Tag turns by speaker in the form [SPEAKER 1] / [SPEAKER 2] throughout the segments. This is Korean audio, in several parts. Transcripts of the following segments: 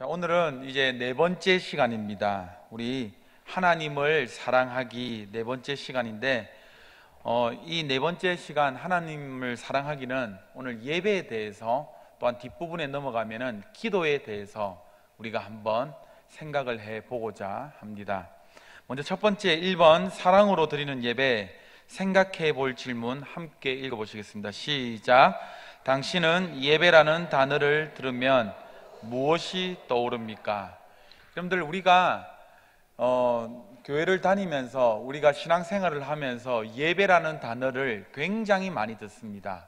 [SPEAKER 1] 자, 오늘은 이제 네 번째 시간입니다. 우리 하나님을 사랑하기 네 번째 시간인데, 이 네 번째 시간 하나님을 사랑하기는 오늘 예배에 대해서, 또한 뒷부분에 넘어가면은 기도에 대해서 우리가 한번 생각을 해 보고자 합니다. 먼저 첫 번째 1번 사랑으로 드리는 예배, 생각해 볼 질문 함께 읽어 보시겠습니다. 시작. 당신은 예배라는 단어를 들으면 무엇이 떠오릅니까? 여러분들, 우리가 교회를 다니면서, 우리가 신앙생활을 하면서 예배라는 단어를 굉장히 많이 듣습니다.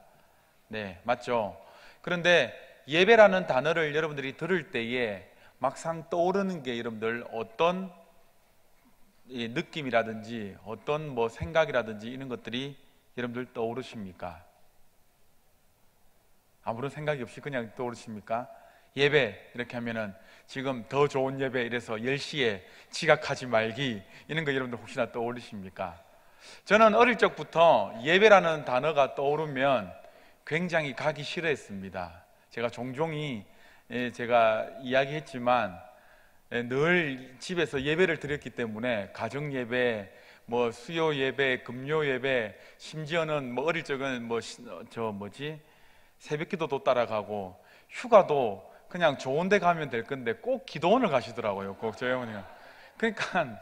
[SPEAKER 1] 네, 맞죠? 그런데 예배라는 단어를 여러분들이 들을 때에 막상 떠오르는 게 여러분들 어떤 느낌이라든지 어떤 생각이라든지 이런 것들이 여러분들 떠오르십니까? 아무런 생각이 없이 그냥 떠오르십니까? 예배 이렇게 하면은 지금 더 좋은 예배 이래서 10시에 지각하지 말기, 이런 거 여러분들 혹시나 떠오르십니까? 저는 어릴 적부터 예배라는 단어가 떠오르면 굉장히 가기 싫어했습니다. 제가 종종이 제가 이야기했지만 늘 집에서 예배를 드렸기 때문에, 가정 예배, 수요 예배, 금요 예배, 심지어는 어릴 적은 새벽 기도도 따라가고, 휴가도 그냥 좋은 데 가면 될 건데 꼭 기도원을 가시더라고요. 꼭 저희 어머니가. 그러니까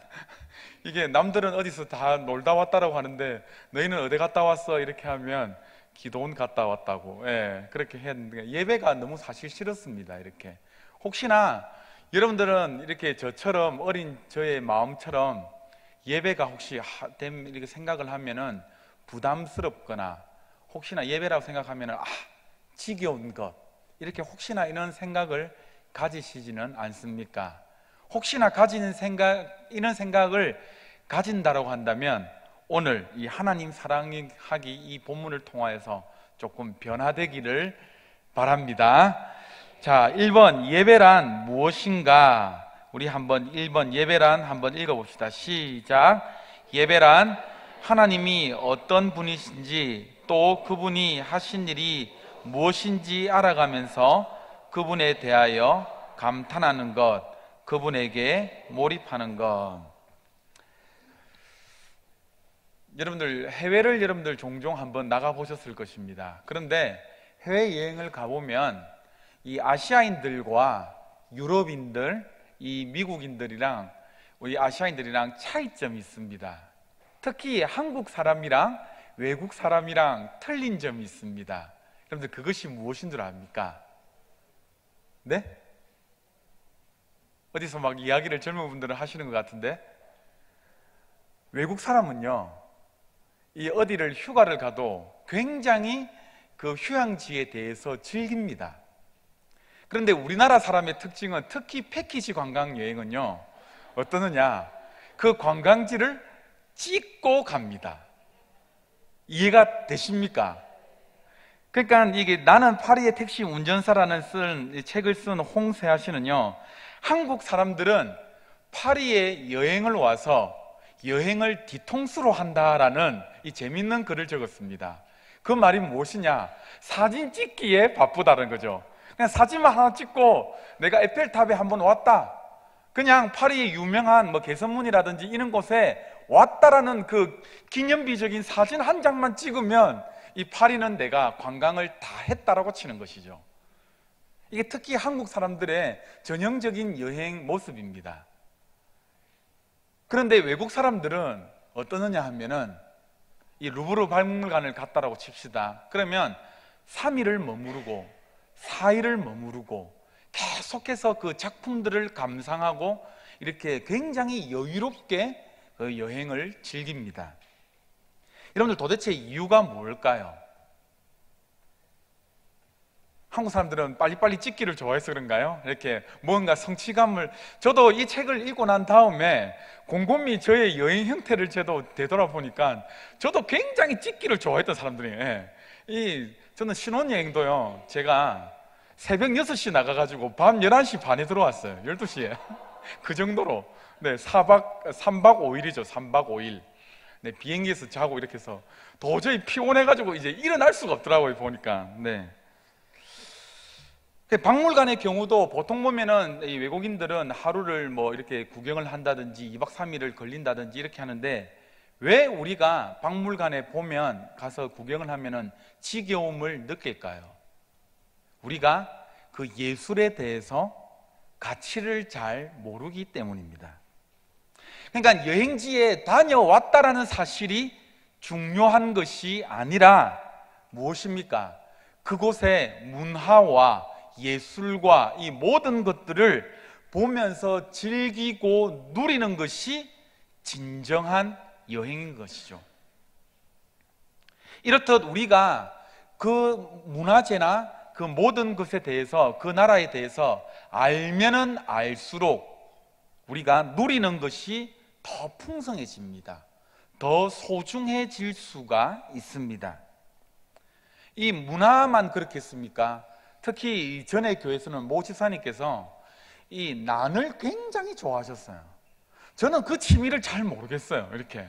[SPEAKER 1] 이게 남들은 어디서 다 놀다 왔다라고 하는데, 너희는 어디 갔다 왔어? 이렇게 하면 기도원 갔다 왔다고, 그렇게 했는데, 예배가 너무 사실 싫었습니다. 이렇게 혹시나 여러분들은 이렇게 저처럼, 어린 저의 마음처럼 예배가 혹시 이렇게 생각을 하면은 부담스럽거나, 혹시나 예배라고 생각하면은 지겨운 것, 이렇게 혹시나 이런 생각을 가지시지는 않습니까? 혹시나 이런 생각을 가진다라고 한다면, 오늘 이 하나님 사랑하기 이 본문을 통하여서 조금 변화되기를 바랍니다. 자, 1번 예배란 무엇인가? 우리 한번 1번 예배란 한번 읽어봅시다. 시작. 예배란 하나님이 어떤 분이신지, 또 그분이 하신 일이 무엇인지 알아가면서 그분에 대하여 감탄하는 것, 그분에게 몰입하는 것. 여러분들, 해외를 여러분들 종종 한번 나가 보셨을 것입니다. 그런데 해외여행을 가보면 이 아시아인들과 유럽인들, 이 미국인들이랑 우리 아시아인들이랑 차이점이 있습니다. 특히 한국 사람이랑 외국 사람이랑 틀린 점이 있습니다. 여러분들, 그것이 무엇인 줄 압니까? 네? 어디서 막 이야기를 젊은 분들은 하시는 것 같은데, 외국 사람은요, 이 어디를 휴가를 가도 굉장히 그 휴양지에 대해서 즐깁니다. 그런데 우리나라 사람의 특징은, 특히 패키지 관광 여행은요, 어떠느냐, 그 관광지를 찍고 갑니다. 이해가 되십니까? 그러니까 이게 나는 파리의 택시 운전사라는 책을 쓴 홍세아 씨는요, 한국 사람들은 파리에 여행을 와서 여행을 뒤통수로 한다라는 이 재밌는 글을 적었습니다. 그 말이 무엇이냐, 사진 찍기에 바쁘다는 거죠. 그냥 사진만 하나 찍고 내가 에펠탑에 한번 왔다, 그냥 파리의 유명한 개선문이라든지 이런 곳에 왔다라는 그 기념비적인 사진 한 장만 찍으면 이 파리는 내가 관광을 다 했다라고 치는 것이죠. 이게 특히 한국 사람들의 전형적인 여행 모습입니다. 그런데 외국 사람들은 어떠느냐 하면은, 이 루브르 박물관을 갔다라고 칩시다. 그러면 3일을 머무르고 4일을 머무르고 계속해서 그 작품들을 감상하고 이렇게 굉장히 여유롭게 그 여행을 즐깁니다. 여러분들, 도대체 이유가 뭘까요? 한국 사람들은 빨리빨리 찍기를 좋아해서 그런가요? 이렇게 뭔가 성취감을, 저도 이 책을 읽고 난 다음에 곰곰이 저의 여행 형태를 저도 되돌아보니까 저도 굉장히 찍기를 좋아했던 사람들이에요. 저는 신혼여행도요, 제가 새벽 6시 나가가지고 밤 11시 반에 들어왔어요. 12시에. 그 정도로. 네, 3박 5일이죠. 3박 5일. 네, 비행기에서 자고 이렇게 해서 도저히 피곤해가지고 이제 일어날 수가 없더라고요, 보니까. 네. 박물관의 경우도 보통 보면은 이 외국인들은 하루를 뭐 이렇게 구경을 한다든지 2박 3일을 걸린다든지 이렇게 하는데, 왜 우리가 박물관에 보면 가서 구경을 하면은 지겨움을 느낄까요? 우리가 그 예술에 대해서 가치를 잘 모르기 때문입니다. 그러니까 여행지에 다녀왔다라는 사실이 중요한 것이 아니라 무엇입니까? 그곳의 문화와 예술과 이 모든 것들을 보면서 즐기고 누리는 것이 진정한 여행인 것이죠. 이렇듯 우리가 그 문화재나 그 모든 것에 대해서, 그 나라에 대해서 알면은 알수록 우리가 누리는 것이 더 풍성해집니다. 더 소중해질 수가 있습니다. 이 문화만 그렇겠습니까? 특히 전에 교회에서는 모 집사님께서 이 난을 굉장히 좋아하셨어요. 저는 그 취미를 잘 모르겠어요. 이렇게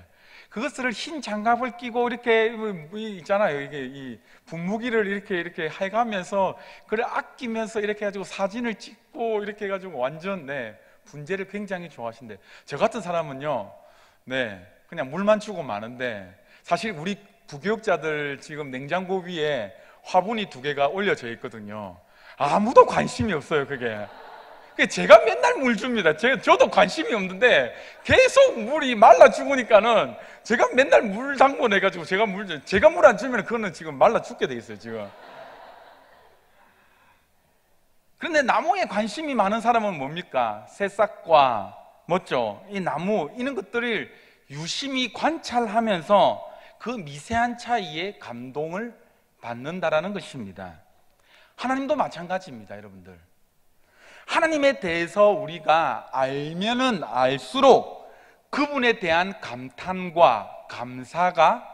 [SPEAKER 1] 그것을 흰 장갑을 끼고 이렇게 있잖아요. 이게 이 분무기를 이렇게 해가면서 그걸 아끼면서 이렇게 해가지고 사진을 찍고 이렇게 해가지고 완전 분재를 굉장히 좋아하신대. 저 같은 사람은요, 그냥 물만 주고 마는데, 사실 우리 부교육자들 지금 냉장고 위에 화분이 2개가 올려져 있거든요. 아무도 관심이 없어요, 그게. 제가 맨날 물 줍니다. 저도 관심이 없는데 계속 물이 말라 죽으니까는 제가 맨날 물 당번해가지고 제가 물 안 주면 그거는 지금 말라 죽게 돼 있어요, 지금. 그런데 나무에 관심이 많은 사람은 뭡니까? 새싹과 멋죠? 이 나무, 이런 것들을 유심히 관찰하면서 그 미세한 차이에 감동을 받는다라는 것입니다. 하나님도 마찬가지입니다, 여러분들. 하나님에 대해서 우리가 알면은 알수록 그분에 대한 감탄과 감사가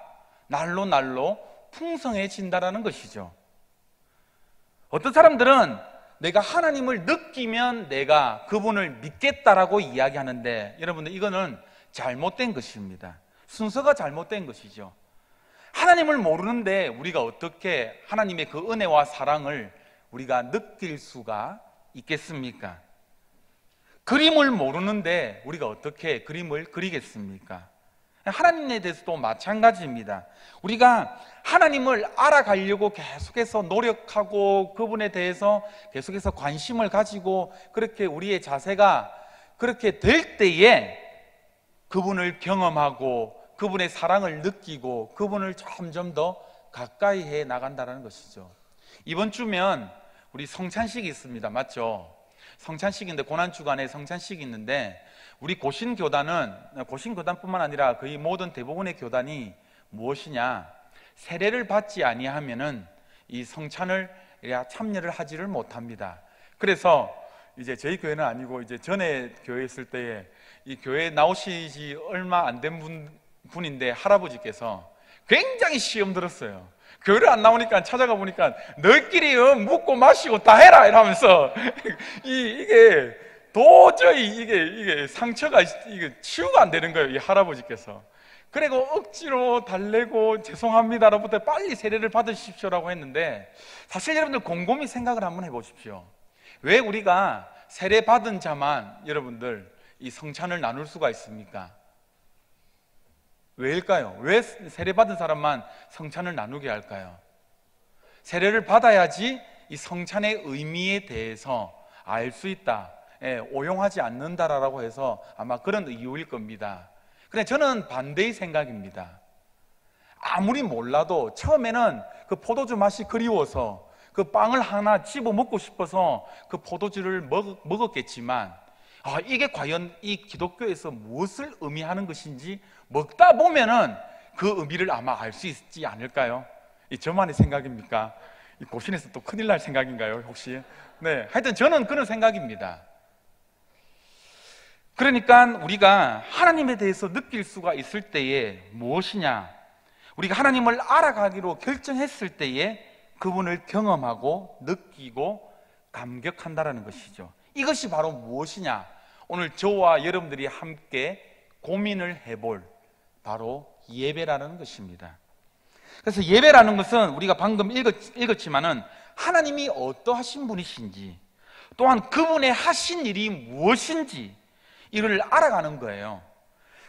[SPEAKER 1] 날로 날로 풍성해진다라는 것이죠. 어떤 사람들은 내가 하나님을 느끼면 내가 그분을 믿겠다라고 이야기하는데, 여러분들 이거는 잘못된 것입니다. 순서가 잘못된 것이죠. 하나님을 모르는데 우리가 어떻게 하나님의 그 은혜와 사랑을 우리가 느낄 수가 있겠습니까? 그림을 모르는데 우리가 어떻게 그림을 그리겠습니까? 하나님에 대해서도 마찬가지입니다. 우리가 하나님을 알아가려고 계속해서 노력하고 그분에 대해서 계속해서 관심을 가지고 그렇게 우리의 자세가 그렇게 될 때에 그분을 경험하고 그분의 사랑을 느끼고 그분을 점점 더 가까이 해 나간다는 것이죠. 이번 주면 우리 성찬식이 있습니다. 맞죠? 성찬식인데, 고난주간에 성찬식이 있는데, 우리 고신교단뿐만 아니라 거의 모든 대부분의 교단이 무엇이냐, 세례를 받지 아니하면은 이 성찬을 참여를 하지를 못합니다. 그래서 이제 저희 교회는 아니고 이제 전에 교회에 있을 때에 이 교회에 나오시지 얼마 안 된 분인데 할아버지께서 굉장히 시험 들었어요. 교회를 안 나오니까 찾아가 보니까 너희끼리 묵고 마시고 다 해라 이러면서 이게 도저히 이게 상처가 이게 치유가 안 되는 거예요, 이 할아버지께서. 그리고 억지로 달래고 죄송합니다로부터 빨리 세례를 받으십시오라고 했는데, 사실 여러분들 곰곰이 생각을 한번 해보십시오. 왜 우리가 세례 받은 자만 여러분들 이 성찬을 나눌 수가 있습니까? 왜일까요? 왜 세례 받은 사람만 성찬을 나누게 할까요? 세례를 받아야지 이 성찬의 의미에 대해서 알 수 있다, 오용하지 않는다라고 해서 아마 그런 이유일 겁니다. 그런데 저는 반대의 생각입니다. 아무리 몰라도 처음에는 그 포도주 맛이 그리워서 그 빵을 하나 집어 먹고 싶어서 그 포도주를 먹었겠지만, 이게 과연 이 기독교에서 무엇을 의미하는 것인지 먹다 보면은 그 의미를 아마 알 수 있지 않을까요? 이 저만의 생각입니까? 이 고신에서 또 큰일 날 생각인가요, 혹시? 하여튼 저는 그런 생각입니다. 그러니까 우리가 하나님에 대해서 느낄 수가 있을 때에 무엇이냐? 우리가 하나님을 알아가기로 결정했을 때에 그분을 경험하고 느끼고 감격한다라는 것이죠. 이것이 바로 무엇이냐? 오늘 저와 여러분들이 함께 고민을 해볼 바로 예배라는 것입니다. 그래서 예배라는 것은 우리가 방금 읽었지만은 하나님이 어떠하신 분이신지, 또한 그분의 하신 일이 무엇인지 이걸 알아가는 거예요.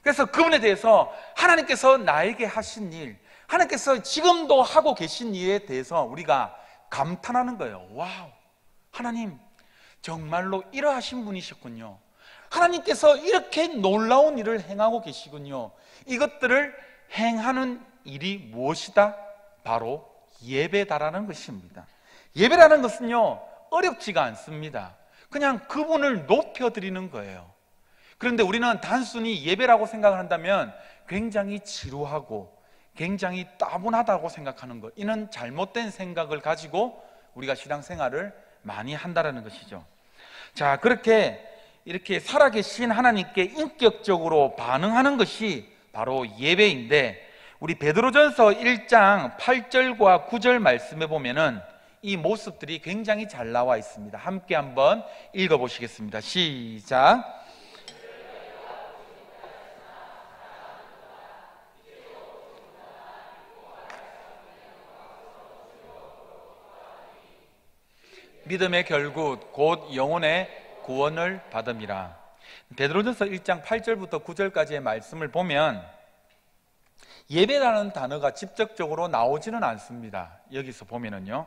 [SPEAKER 1] 그래서 그분에 대해서 하나님께서 나에게 하신 일, 하나님께서 지금도 하고 계신 일에 대해서 우리가 감탄하는 거예요. 와우, 하나님 정말로 이러하신 분이셨군요. 하나님께서 이렇게 놀라운 일을 행하고 계시군요. 이것들을 행하는 일이 무엇이다? 바로 예배다라는 것입니다. 예배라는 것은요, 어렵지가 않습니다. 그냥 그분을 높여드리는 거예요. 그런데 우리는 단순히 예배라고 생각을 한다면 굉장히 지루하고 굉장히 따분하다고 생각하는 것, 이는 잘못된 생각을 가지고 우리가 신앙생활을 많이 한다는 것이죠. 자, 그렇게 이렇게 살아계신 하나님께 인격적으로 반응하는 것이 바로 예배인데, 우리 베드로전서 1장 8절과 9절 말씀에 보면은 이 모습들이 굉장히 잘 나와 있습니다. 함께 한번 읽어보시겠습니다. 시작. 믿음의 결국 곧 영혼의 구원을 받음이라. 베드로전서 1장 8절부터 9절까지의 말씀을 보면 예배라는 단어가 직접적으로 나오지는 않습니다. 여기서 보면은요.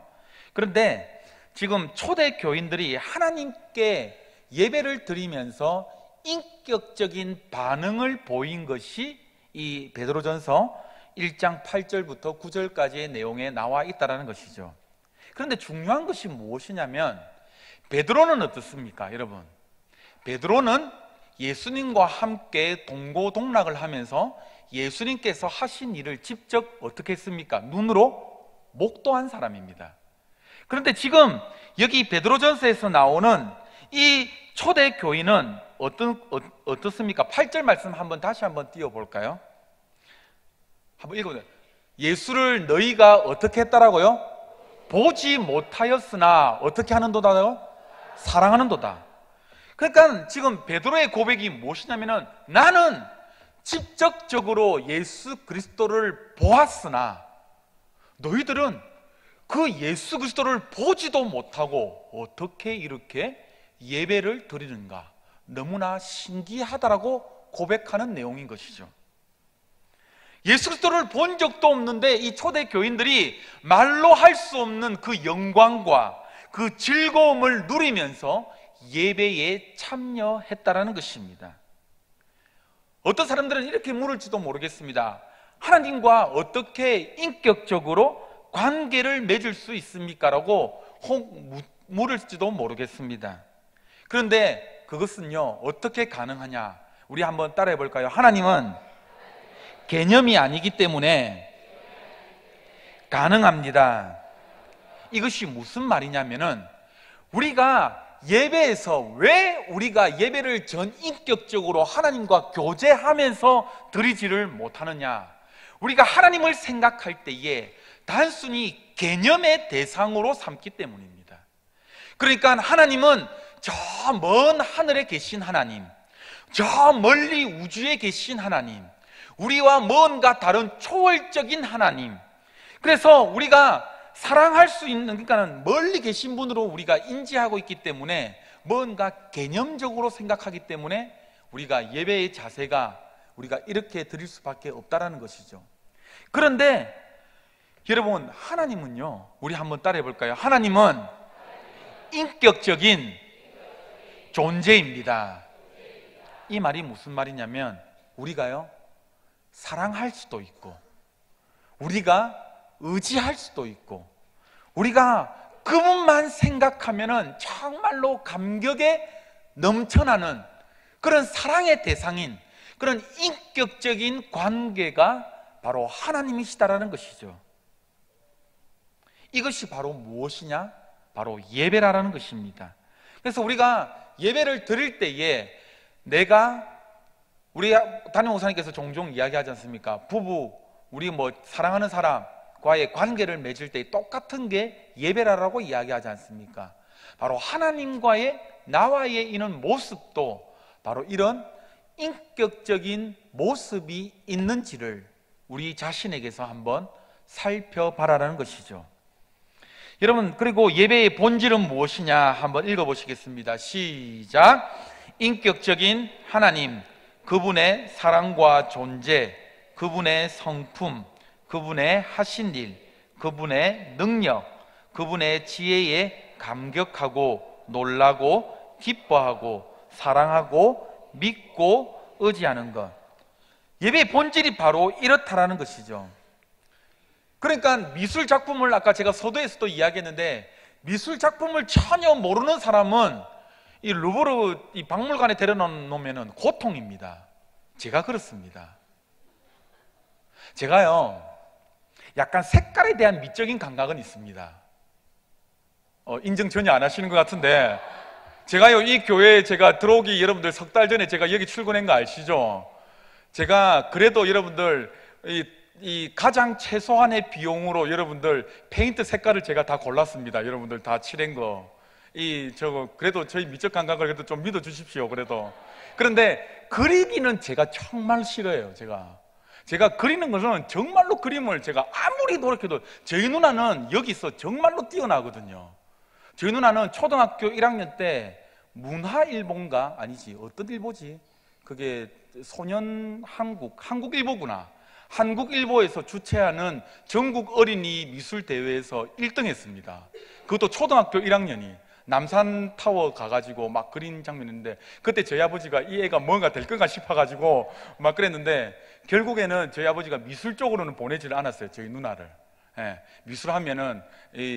[SPEAKER 1] 그런데 지금 초대 교인들이 하나님께 예배를 드리면서 인격적인 반응을 보인 것이 이 베드로전서 1장 8절부터 9절까지의 내용에 나와 있다는 것이죠. 그런데 중요한 것이 무엇이냐면, 베드로는 어떻습니까? 여러분, 베드로는 예수님과 함께 동고동락을 하면서 예수님께서 하신 일을 직접 어떻게 했습니까? 눈으로 목도한 사람입니다. 그런데 지금 여기 베드로전서에서 나오는 이 초대 교인은 어떻습니까? 8절 말씀 다시 한번 띄워볼까요? 한번 읽어보세요. 예수를 너희가 어떻게 했다라고요? 보지 못하였으나 어떻게 하는도다요? 사랑하는도다. 그러니까 지금 베드로의 고백이 무엇이냐면은, 나는 직접적으로 예수 그리스도를 보았으나 너희들은 그 예수 그리스도를 보지도 못하고 어떻게 이렇게 예배를 드리는가, 너무나 신기하다라고 고백하는 내용인 것이죠. 예수 그리스도를 본 적도 없는데 이 초대 교인들이 말로 할 수 없는 그 영광과 그 즐거움을 누리면서 예배에 참여했다라는 것입니다. 어떤 사람들은 이렇게 물을지도 모르겠습니다. 하나님과 어떻게 인격적으로 관계를 맺을 수 있습니까? 라고 물을지도 모르겠습니다. 그런데 그것은요, 어떻게 가능하냐? 우리 한번 따라해 볼까요? 하나님은 개념이 아니기 때문에 가능합니다. 이것이 무슨 말이냐면은, 우리가 예배에서 왜 우리가 예배를 전인격적으로 하나님과 교제하면서 드리지를 못하느냐? 우리가 하나님을 생각할 때에 단순히 개념의 대상으로 삼기 때문입니다. 그러니까 하나님은 저 먼 하늘에 계신 하나님, 저 멀리 우주에 계신 하나님, 우리와 뭔가 다른 초월적인 하나님, 그래서 우리가 사랑할 수 있는, 그러니까 멀리 계신 분으로 우리가 인지하고 있기 때문에 뭔가 개념적으로 생각하기 때문에 우리가 예배의 자세가 우리가 이렇게 드릴 수밖에 없다라는 것이죠. 그런데 여러분, 하나님은요, 우리 한번 따라해 볼까요? 하나님은 인격적인 존재입니다. 이 말이 무슨 말이냐면, 우리가요, 사랑할 수도 있고 우리가 의지할 수도 있고 우리가 그분만 생각하면은 정말로 감격에 넘쳐나는 그런 사랑의 대상인 그런 인격적인 관계가 바로 하나님이시다라는 것이죠. 이것이 바로 무엇이냐? 바로 예배라는 것입니다. 그래서 우리가 예배를 드릴 때에 우리 담임 목사님께서 종종 이야기하지 않습니까? 부부, 우리 사랑하는 사람과의 관계를 맺을 때 똑같은 게 예배라고 이야기하지 않습니까? 바로 하나님과의 나와의 이런 모습도 바로 이런 인격적인 모습이 있는지를 우리 자신에게서 한번 살펴봐라는 것이죠. 여러분, 그리고 예배의 본질은 무엇이냐 한번 읽어보시겠습니다. 시작. 인격적인 하나님, 그분의 사랑과 존재, 그분의 성품, 그분의 하신 일, 그분의 능력, 그분의 지혜에 감격하고 놀라고 기뻐하고 사랑하고 믿고 의지하는 것. 예배의 본질이 바로 이렇다라는 것이죠. 그러니까 미술 작품을 아까 제가 서두에서도 이야기했는데, 미술 작품을 전혀 모르는 사람은 이 루브르 이 박물관에 데려놓으면 고통입니다. 제가 그렇습니다. 제가요, 약간 색깔에 대한 미적인 감각은 있습니다. 인정 전혀 안 하시는 것 같은데, 제가요, 이 교회에 제가 들어오기 여러분들 석 달 전에 제가 여기 출근한 거 아시죠? 제가 그래도 여러분들 이 가장 최소한의 비용으로 여러분들 페인트 색깔을 제가 다 골랐습니다. 여러분들 다 칠한 거. 그래도 저희 미적 감각을 그래도 좀 믿어 주십시오. 그런데 그리기는 제가 정말 싫어요. 제가 그리는 것은 정말로 그림을 제가 아무리 노력해도, 저희 누나는 여기서 정말로 뛰어나거든요. 저희 누나는 초등학교 1학년 때 문화일보인가? 아니지, 어떤 일보지? 그게 소년 한국일보구나. 한국일보에서 주최하는 전국 어린이 미술 대회에서 1등 했습니다. 그것도 초등학교 1학년이 남산타워 가가지고 막 그린 장면인데, 그때 저희 아버지가 이 애가 뭔가 될 건가 싶어가지고 막 그랬는데, 결국에는 저희 아버지가 미술 쪽으로는 보내지를 않았어요. 저희 누나를. 미술하면은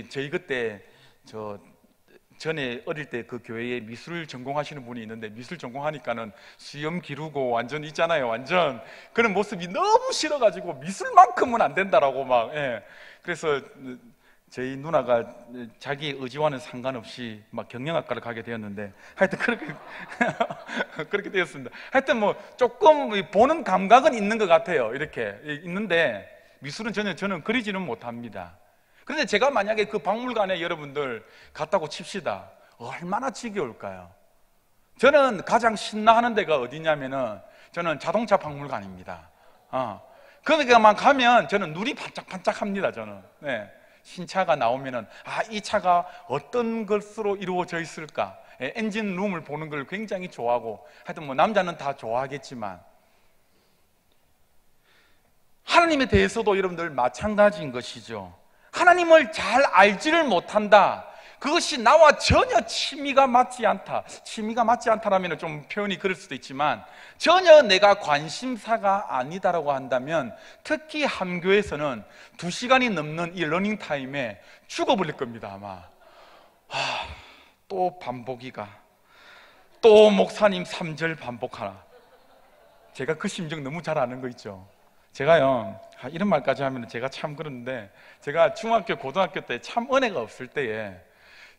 [SPEAKER 1] 저희 그때 전에 어릴 때 그 교회에 미술 전공하시는 분이 있는데, 미술 전공하니까는 수염 기르고 완전 있잖아요. 완전 그런 모습이 너무 싫어가지고 미술만큼은 안 된다라고 막. 그래서 저희 누나가 자기 의지와는 상관없이 막 경영학과를 가게 되었는데, 하여튼 그렇게 되었습니다. 하여튼 뭐 조금 보는 감각은 있는 것 같아요. 이렇게 있는데 미술은 전혀 저는 그리지는 못합니다. 그런데 제가 만약에 그 박물관에 여러분들 갔다고 칩시다. 얼마나 지겨울까요? 저는 가장 신나하는 데가 어디냐면은, 저는 자동차 박물관입니다. 거기만 가면 저는 눈이 반짝반짝합니다. 저는. 신차가 나오면은, 이 차가 어떤 것으로 이루어져 있을까? 엔진 룸을 보는 걸 굉장히 좋아하고, 하여튼 뭐 남자는 다 좋아하겠지만, 하나님에 대해서도 여러분들 마찬가지인 것이죠. 하나님을 잘 알지를 못한다. 그것이 나와 전혀 취미가 맞지 않다. 취미가 맞지 않다라면 좀 표현이 그럴 수도 있지만, 전혀 내가 관심사가 아니다라고 한다면, 특히 함교에서는 2시간이 넘는 이 러닝타임에 죽어버릴 겁니다. 아마 또 반복이가, 또 목사님 3절 반복하나. 제가 그 심정 너무 잘 아는 거 있죠. 제가요, 이런 말까지 하면 제가 참 그러는데, 제가 중학교 고등학교 때 참 은혜가 없을 때에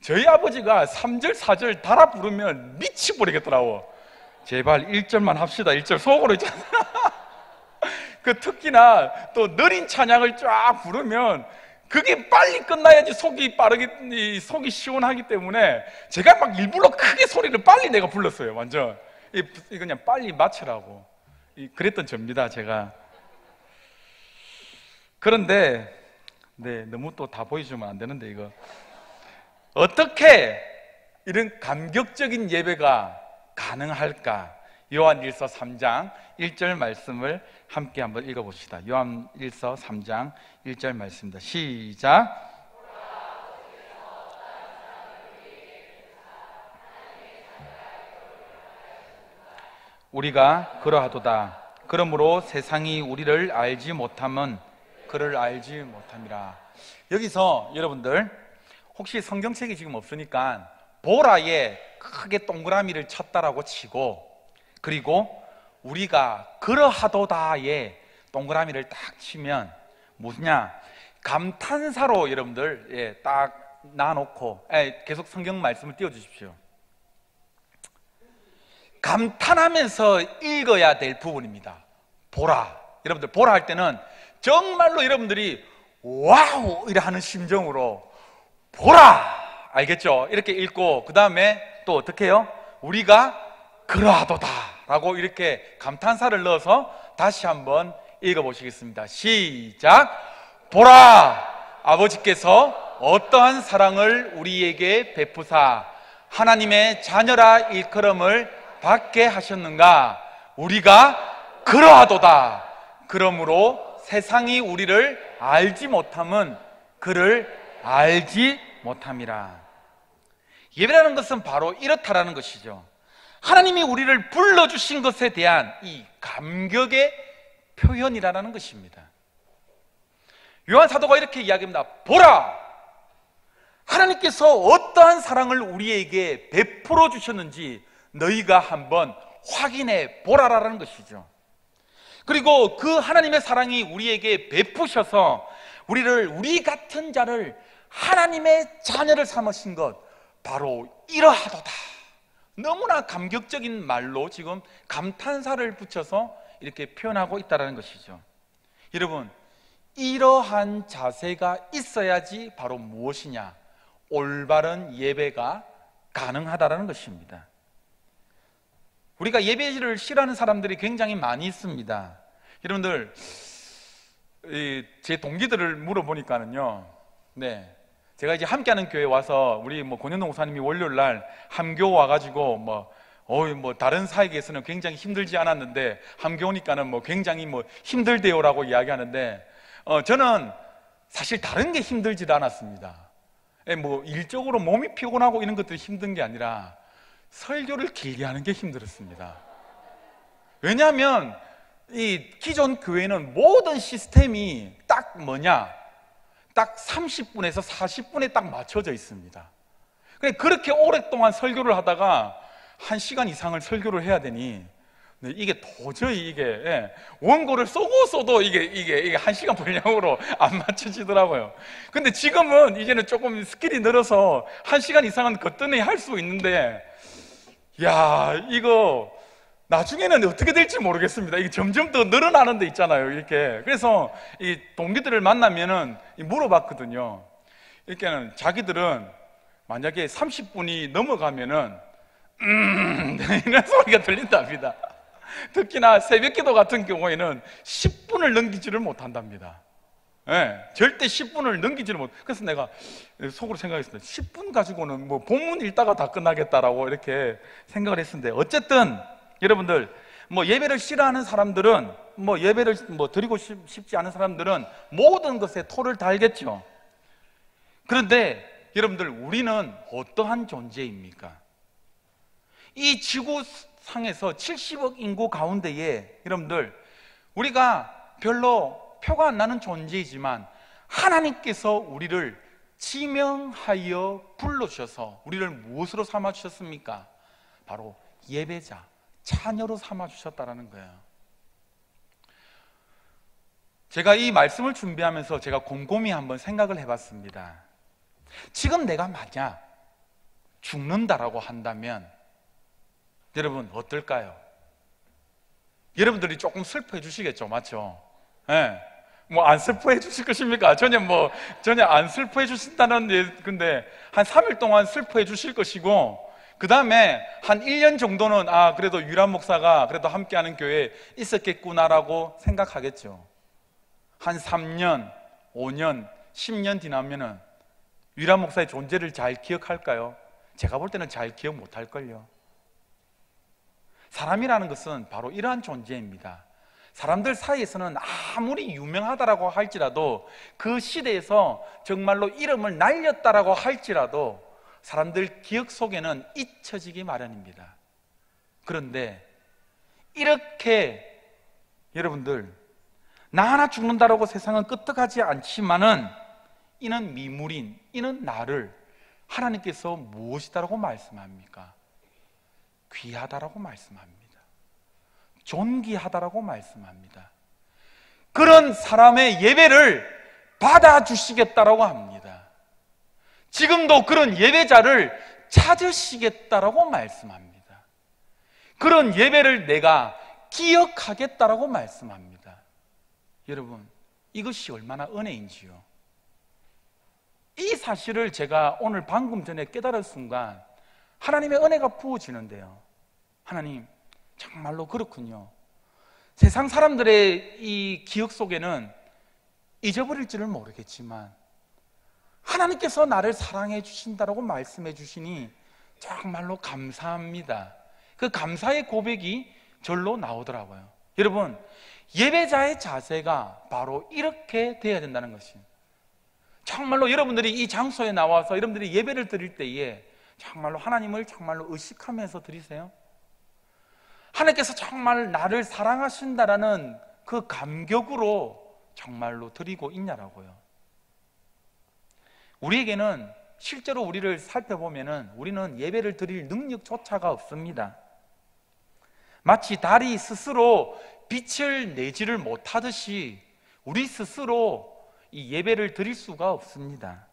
[SPEAKER 1] 저희 아버지가 3절 4절 달아 부르면 미치버리겠더라고. 제발 1절만 합시다. 1절 속으로 있잖아. 그 특히나 또 느린 찬양을 쫙 부르면 그게 빨리 끝나야지 속이 시원하기 때문에 제가 막 일부러 크게 소리를 빨리 내가 불렀어요. 완전 그냥 빨리 맞추라고 그랬던 접니다. 제가. 그런데 너무 또 다 보여주면 안 되는데, 이거 어떻게 이런 감격적인 예배가 가능할까? 요한일서 3장 1절 말씀을 함께 한번 읽어봅시다. 요한일서 3장 1절 말씀입니다. 시작. 우리가 그러하도다. 그러므로 세상이 우리를 알지 못함은 그를 알지 못함이라. 여기서 여러분들 혹시 성경책이 지금 없으니까 보라에 크게 동그라미를 쳤다라고 치고, 그리고 우리가 그러하도다에 동그라미를 딱 치면 뭐냐, 감탄사로 여러분들 딱 놔놓고 계속 성경 말씀을 띄워주십시오. 감탄하면서 읽어야 될 부분입니다. 보라. 여러분들 보라 할 때는 정말로 여러분들이 와우 이래 하는 심정으로 보라, 알겠죠? 이렇게 읽고, 그 다음에 또 어떻게 해요? 우리가 그러하도다 라고 이렇게 감탄사를 넣어서 다시 한번 읽어보시겠습니다. 시작. 보라, 아버지께서 어떠한 사랑을 우리에게 베푸사 하나님의 자녀라 일컬음을 받게 하셨는가? 우리가 그러하도다. 그러므로 세상이 우리를 알지 못함은 그를 알지 못함이라. 예배라는 것은 바로 이렇다라는 것이죠. 하나님이 우리를 불러주신 것에 대한 이 감격의 표현이라는 것입니다. 요한 사도가 이렇게 이야기합니다. 보라! 하나님께서 어떠한 사랑을 우리에게 베풀어 주셨는지 너희가 한번 확인해 보라라는 것이죠. 그리고 그 하나님의 사랑이 우리에게 베푸셔서 우리 같은 자를 하나님의 자녀를 삼으신 것, 바로 이러하도다. 너무나 감격적인 말로 지금 감탄사를 붙여서 이렇게 표현하고 있다는 것이죠. 여러분, 이러한 자세가 있어야지 바로 무엇이냐? 올바른 예배가 가능하다는 것입니다. 우리가 예배를 싫어하는 사람들이 굉장히 많이 있습니다. 여러분들, 제 동기들을 물어보니까는요, 네, 제가 이제 함께하는 교회 와서 우리 권현동 목사님이 월요일 날 함교 와가지고 다른 사역에서는 굉장히 힘들지 않았는데 함교 오니까는 굉장히 힘들대요라고 이야기하는데, 저는 사실 다른 게 힘들지도 않았습니다. 일적으로 몸이 피곤하고 이런 것들이 힘든 게 아니라 설교를 길게 하는 게 힘들었습니다. 왜냐하면 이 기존 교회는 모든 시스템이 딱 30분에서 40분에 딱 맞춰져 있습니다. 그렇게 오랫동안 설교를 하다가 1시간 이상을 설교를 해야 되니 이게 도저히 원고를 써도 이게 1시간 분량으로 안 맞춰지더라고요. 근데 지금은 이제는 조금 스킬이 늘어서 1시간 이상은 거뜬히 할 수 있는데, 이거 나중에는 어떻게 될지 모르겠습니다. 이게 점점 더 늘어나는 데 있잖아요, 이렇게. 그래서 이 동기들을 만나면은 물어봤거든요. 이렇게는 자기들은 만약에 30분이 넘어가면은 이런 소리가 들린답니다. 특히나 새벽기도 같은 경우에는 10분을 넘기지를 못한답니다. 절대 10분을 넘기지를 못. 그래서 내가 속으로 생각했습니다. 10분 가지고는 본문 읽다가 다 끝나겠다라고 이렇게 생각을 했는데, 어쨌든 여러분들, 예배를 싫어하는 사람들은, 예배를 드리고 싶지 않은 사람들은 모든 것에 토를 달겠죠. 그런데 여러분들, 우리는 어떠한 존재입니까? 이 지구상에서 70억 인구 가운데에 여러분들, 우리가 별로 표가 안 나는 존재이지만 하나님께서 우리를 지명하여 불러주셔서 우리를 무엇으로 삼아주셨습니까? 바로 예배자, 자녀로 삼아주셨다는 거예요. 제가 이 말씀을 준비하면서 제가 곰곰이 한번 생각을 해봤습니다. 지금 내가 만약 죽는다라고 한다면 여러분 어떨까요? 여러분들이 조금 슬퍼해 주시겠죠, 맞죠? 안 슬퍼해 주실 것입니까? 전혀 안 슬퍼해 주신다는, 근데 한 3일 동안 슬퍼해 주실 것이고, 그 다음에 한 1년 정도는 그래도 유란 목사가 그래도 함께하는 교회에 있었겠구나라고 생각하겠죠. 한 3년, 5년, 10년 지나면은 유란 목사의 존재를 잘 기억할까요? 제가 볼 때는 잘 기억 못할걸요. 사람이라는 것은 바로 이러한 존재입니다. 사람들 사이에서는 아무리 유명하다라고 할지라도, 그 시대에서 정말로 이름을 날렸다라고 할지라도 사람들 기억 속에는 잊혀지기 마련입니다. 그런데 이렇게 여러분들, 나 하나 죽는다라고 세상은 끄떡하지 않지만은 이는 미물인, 이는 나를 하나님께서 무엇이다라고 말씀합니까? 귀하다라고 말씀합니다. 존귀하다라고 말씀합니다. 그런 사람의 예배를 받아주시겠다라고 합니다. 지금도 그런 예배자를 찾으시겠다라고 말씀합니다. 그런 예배를 내가 기억하겠다라고 말씀합니다. 여러분, 이것이 얼마나 은혜인지요. 이 사실을 제가 오늘 방금 전에 깨달은 순간 하나님의 은혜가 부어지는데요. 하나님, 정말로 그렇군요. 세상 사람들의 이 기억 속에는 잊어버릴지를 모르겠지만 하나님께서 나를 사랑해 주신다라고 말씀해 주시니 정말로 감사합니다. 그 감사의 고백이 절로 나오더라고요. 여러분, 예배자의 자세가 바로 이렇게 돼야 된다는 것입니다. 정말로 여러분들이 이 장소에 나와서 여러분들이 예배를 드릴 때에 정말로 하나님을 정말로 의식하면서 드리세요. 하나님께서 정말 나를 사랑하신다라는 그 감격으로 정말로 드리고 있냐라고요. 우리에게는 실제로 우리를 살펴보면은 우리는 예배를 드릴 능력조차가 없습니다. 마치 달이 스스로 빛을 내지를 못하듯이 우리 스스로 이 예배를 드릴 수가 없습니다.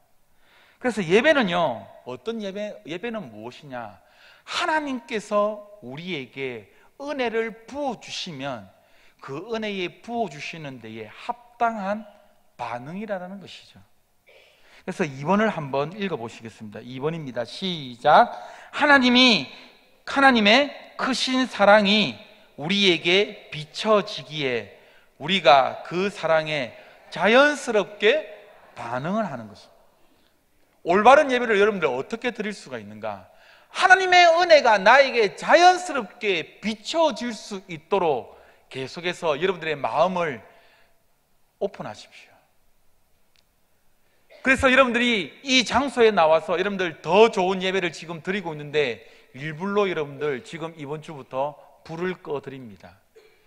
[SPEAKER 1] 그래서 예배는요, 어떤 예배는 무엇이냐? 하나님께서 우리에게 은혜를 부어주시면 그 은혜에 부어주시는 데에 합당한 반응이라는 것이죠. 그래서 2번을 한번 읽어보시겠습니다. 2번입니다. 시작. 하나님의 크신 사랑이 우리에게 비춰지기에 우리가 그 사랑에 자연스럽게 반응을 하는 것입니다. 올바른 예배를 여러분들 어떻게 드릴 수가 있는가? 하나님의 은혜가 나에게 자연스럽게 비춰질 수 있도록 계속해서 여러분들의 마음을 오픈하십시오. 그래서 여러분들이 이 장소에 나와서 여러분들 더 좋은 예배를 지금 드리고 있는데 일부러 여러분들 지금 이번 주부터 불을 꺼드립니다.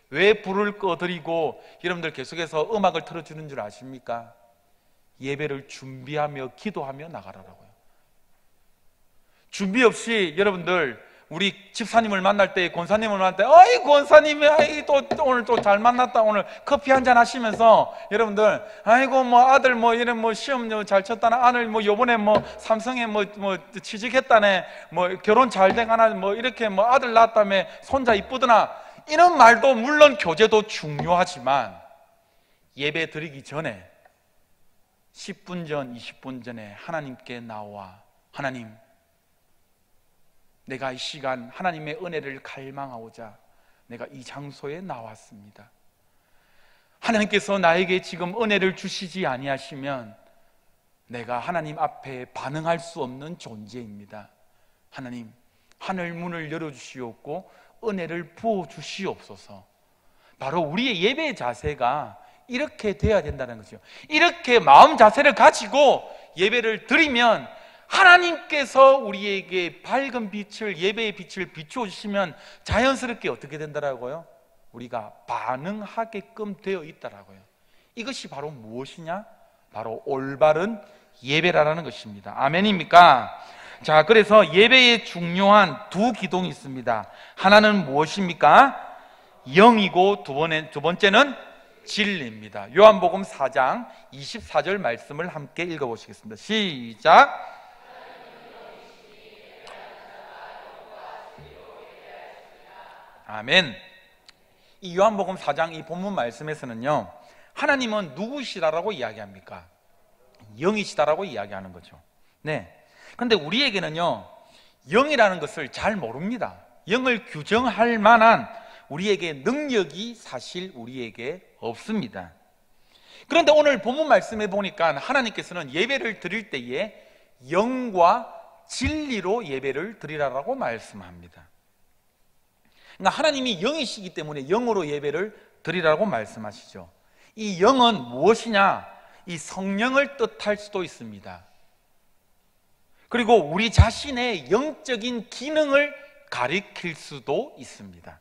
[SPEAKER 1] 왜 불을 꺼드리고 여러분들 계속해서 음악을 틀어주는 줄 아십니까? 예배를 준비하며 기도하며 나가라고요. 준비 없이 여러분들 우리 집사님을 만날 때, 권사님을 만날 때, 어이 권사님이 또 오늘 또 잘 만났다, 오늘 커피 한잔 하시면서 여러분들 아이고 뭐 아들 뭐 이런 뭐 시험 잘 쳤다네, 아들 뭐 요번에 뭐 삼성에 뭐 취직했다네, 뭐 결혼 잘 돼가나, 뭐 이렇게 뭐 아들 낳았다며 손자 이쁘더나, 이런 말도 물론 교제도 중요하지만 예배 드리기 전에 10분 전, 20분 전에 하나님께 나와, 하나님, 내가 이 시간 하나님의 은혜를 갈망하고자 내가 이 장소에 나왔습니다. 하나님께서 나에게 지금 은혜를 주시지 아니하시면 내가 하나님 앞에 반응할 수 없는 존재입니다. 하나님, 하늘 문을 열어주시옵고 은혜를 부어주시옵소서. 바로 우리의 예배 자세가 이렇게 돼야 된다는 거죠. 이렇게 마음 자세를 가지고 예배를 드리면 하나님께서 우리에게 밝은 빛을, 예배의 빛을 비추어 주시면 자연스럽게 어떻게 된다라고요? 우리가 반응하게끔 되어 있다라고요. 이것이 바로 무엇이냐? 바로 올바른 예배라는 것입니다. 아멘입니까? 자, 그래서 예배에 중요한 두 기둥이 있습니다. 하나는 무엇입니까? 영이고 두 번째는 진리입니다. 요한복음 4장 24절 말씀을 함께 읽어보시겠습니다. 시작. 아멘. 이 요한복음 4장 이 본문 말씀에서는요, 하나님은 누구시다라고 이야기합니까? 영이시다라고 이야기하는 거죠. 네. 근데 우리에게는요, 영이라는 것을 잘 모릅니다. 영을 규정할 만한 우리에게 능력이 사실 우리에게 없습니다. 그런데 오늘 본문 말씀에 보니까 하나님께서는 예배를 드릴 때에 영과 진리로 예배를 드리라고 말씀합니다. 그러니까 하나님이 영이시기 때문에 영으로 예배를 드리라고 말씀하시죠. 이 영은 무엇이냐? 이 성령을 뜻할 수도 있습니다. 그리고 우리 자신의 영적인 기능을 가리킬 수도 있습니다.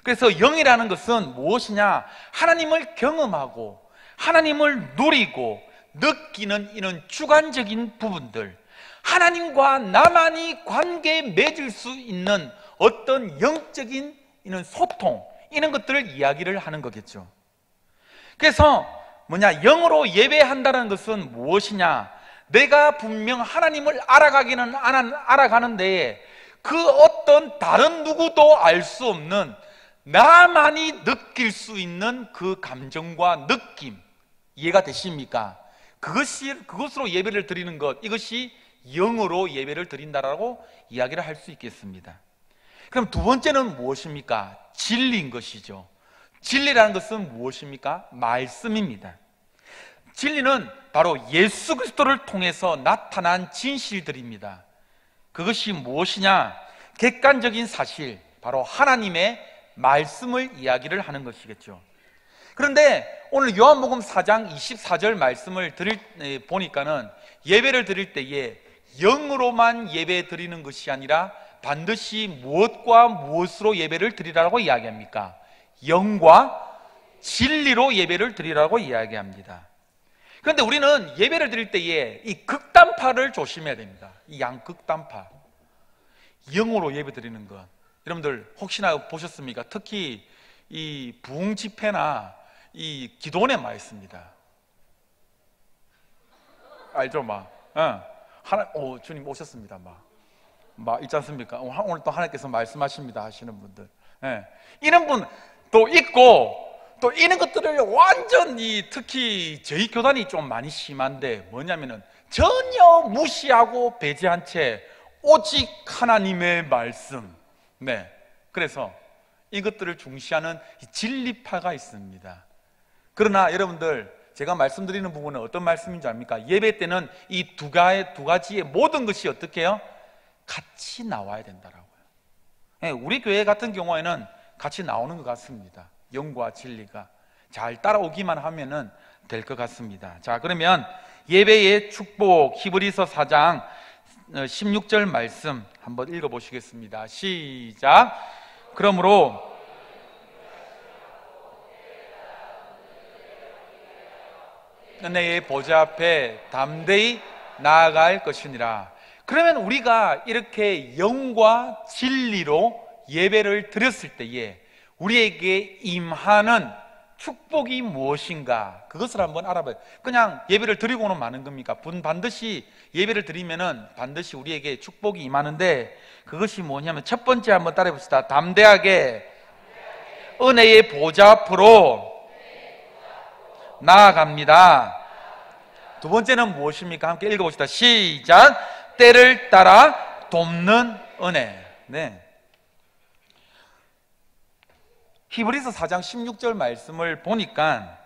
[SPEAKER 1] 그래서 영이라는 것은 무엇이냐? 하나님을 경험하고 하나님을 누리고 느끼는 이런 주관적인 부분들, 하나님과 나만이 관계에 맺을 수 있는 어떤 영적인 이런 소통, 이런 것들을 이야기를 하는 거겠죠. 그래서 영으로 예배한다는 것은 무엇이냐? 내가 분명 하나님을 알아가기는 알아가는데 그 어떤 다른 누구도 알 수 없는 나만이 느낄 수 있는 그 감정과 느낌, 이해가 되십니까? 그것으로 예배를 드리는 것, 이것이 영으로 예배를 드린다라고 이야기를 할 수 있겠습니다. 그럼 두 번째는 무엇입니까? 진리인 것이죠. 진리라는 것은 무엇입니까? 말씀입니다. 진리는 바로 예수 그리스도를 통해서 나타난 진실들입니다. 그것이 무엇이냐? 객관적인 사실, 바로 하나님의 말씀을 이야기를 하는 것이겠죠. 그런데 오늘 요한복음 4장 24절 말씀을 보니까는 예배를 드릴 때에 영으로만 예배 드리는 것이 아니라 반드시 무엇과 무엇으로 예배를 드리라고 이야기합니까? 영과 진리로 예배를 드리라고 이야기합니다. 그런데 우리는 예배를 드릴 때에 이 극단파를 조심해야 됩니다. 이 양극단파, 영으로 예배 드리는 것, 여러분들 혹시나 보셨습니까? 특히 이 부흥 집회나 이 기도원에 많이 있습니다. 알죠? 주님 오셨습니다. 있지 않습니까? 오늘 또 하나님께서 말씀하십니다 하시는 분들, 이런 분 또 있고, 또 이런 것들을 완전히, 특히 저희 교단이 좀 많이 심한데 뭐냐면은 전혀 무시하고 배제한 채 오직 하나님의 말씀, 그래서 이것들을 중시하는 진리파가 있습니다. 그러나 여러분들, 제가 말씀드리는 부분은 어떤 말씀인지 압니까? 예배 때는 이 두 가지의 모든 것이 어떻게 해요? 같이 나와야 된다라고요. 우리 교회 같은 경우에는 같이 나오는 것 같습니다. 영과 진리가 잘 따라오기만 하면은 될 것 같습니다. 자, 그러면 예배의 축복, 히브리서 4장 16절 말씀 한번 읽어보시겠습니다. 시작. 그러므로 은혜의 보좌 앞에 담대히 나아갈 것이니라. 그러면 우리가 이렇게 영과 진리로 예배를 드렸을 때에 우리에게 임하는 축복이 무엇인가, 그것을 한번 알아봐요. 그냥 예배를 드리고는 마는 겁니까? 반드시 예배를 드리면은 반드시 우리에게 축복이 임하는데, 그것이 뭐냐면 첫 번째 한번 따라해 봅시다. 담대하게 은혜의 보좌 앞으로 나아갑니다. 두 번째는 무엇입니까? 함께 읽어봅시다. 시작. 때를 따라 돕는 은혜. 히브리서 4장 16절 말씀을 보니까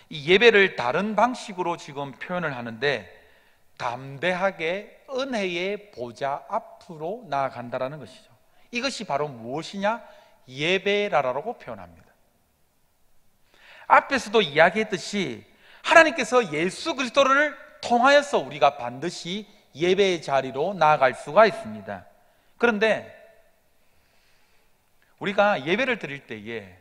[SPEAKER 1] 이 예배를 다른 방식으로 지금 표현을 하는데, 담대하게 은혜의 보좌 앞으로 나아간다라는 것이죠. 이것이 바로 무엇이냐? 예배라라고 표현합니다. 앞에서도 이야기했듯이 하나님께서 예수 그리스도를 통하여서 우리가 반드시 예배의 자리로 나아갈 수가 있습니다. 그런데 우리가 예배를 드릴 때에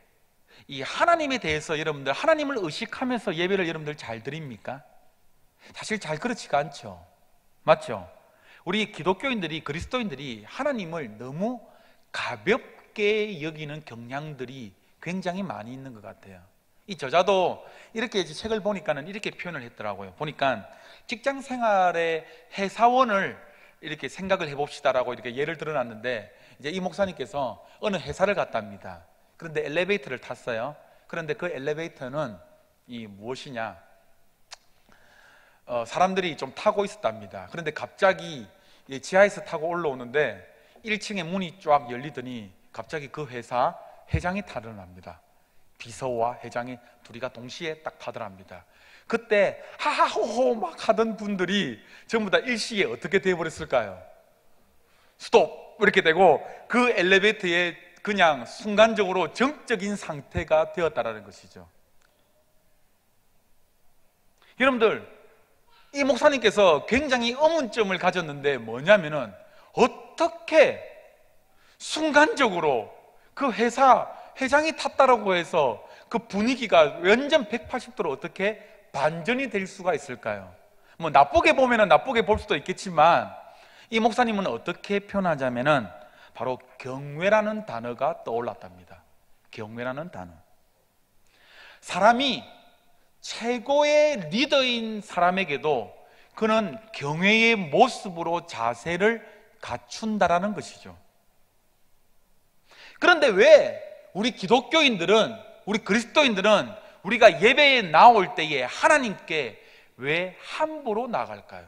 [SPEAKER 1] 이 하나님에 대해서 여러분들, 하나님을 의식하면서 예배를 여러분들 잘 드립니까? 사실 잘 그렇지가 않죠. 맞죠? 우리 기독교인들이, 그리스도인들이 하나님을 너무 가볍게 여기는 경향들이 굉장히 많이 있는 것 같아요. 이 저자도 이렇게 책을 보니까는 이렇게 표현을 했더라고요. 보니까 직장 생활의 회사원을 이렇게 생각을 해봅시다라고 이렇게 예를 들어놨는데, 이제 이 목사님께서 어느 회사를 갔답니다. 그런데 엘리베이터를 탔어요. 그런데 그 엘리베이터는 이 무엇이냐? 사람들이 좀 타고 있었답니다. 그런데 갑자기 지하에서 타고 올라오는데 1층에 문이 쫙 열리더니 갑자기 그 회사 회장이 타더랍니다. 비서와 회장이 둘이가 동시에 딱 타더랍니다. 그때 하하호호 막 하던 분들이 전부 다 일시에 어떻게 되어버렸을까요? 스톱! 이렇게 되고 그 엘리베이터에 그냥 순간적으로 정적인 상태가 되었다라는 것이죠. 여러분들, 이 목사님께서 굉장히 의문점을 가졌는데 뭐냐면은, 어떻게 순간적으로 그 회사 회장이 탔다라고 해서 그 분위기가 완전 180도로 어떻게 반전이 될 수가 있을까요? 뭐 나쁘게 보면은 나쁘게 볼 수도 있겠지만, 이 목사님은 어떻게 표현하자면은 바로 경외라는 단어가 떠올랐답니다. 경외라는 단어. 사람이 최고의 리더인 사람에게도 그는 경외의 모습으로 자세를 갖춘다라는 것이죠. 그런데 왜 우리 기독교인들은, 우리 그리스도인들은 우리가 예배에 나올 때에 하나님께 왜 함부로 나갈까요?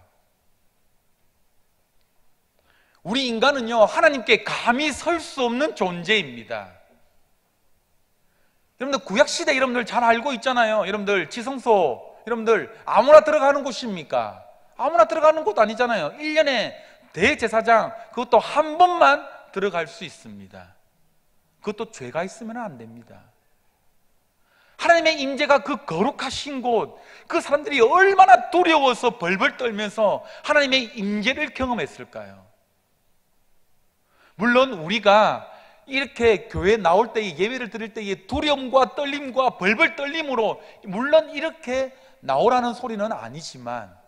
[SPEAKER 1] 우리 인간은요, 하나님께 감히 설 수 없는 존재입니다. 여러분들 구약시대 여러분들 잘 알고 있잖아요. 여러분들 지성소 여러분들 아무나 들어가는 곳입니까? 아무나 들어가는 곳 아니잖아요. 1년에 대제사장, 그것도 한 번만 들어갈 수 있습니다. 그것도 죄가 있으면 안 됩니다. 하나님의 임재가 그 거룩하신 곳, 그 사람들이 얼마나 두려워서 벌벌 떨면서 하나님의 임재를 경험했을까요? 물론 우리가 이렇게 교회에 나올 때에, 예배를 드릴 때에 두려움과 떨림과 벌벌 떨림으로 물론 이렇게 나오라는 소리는 아니지만,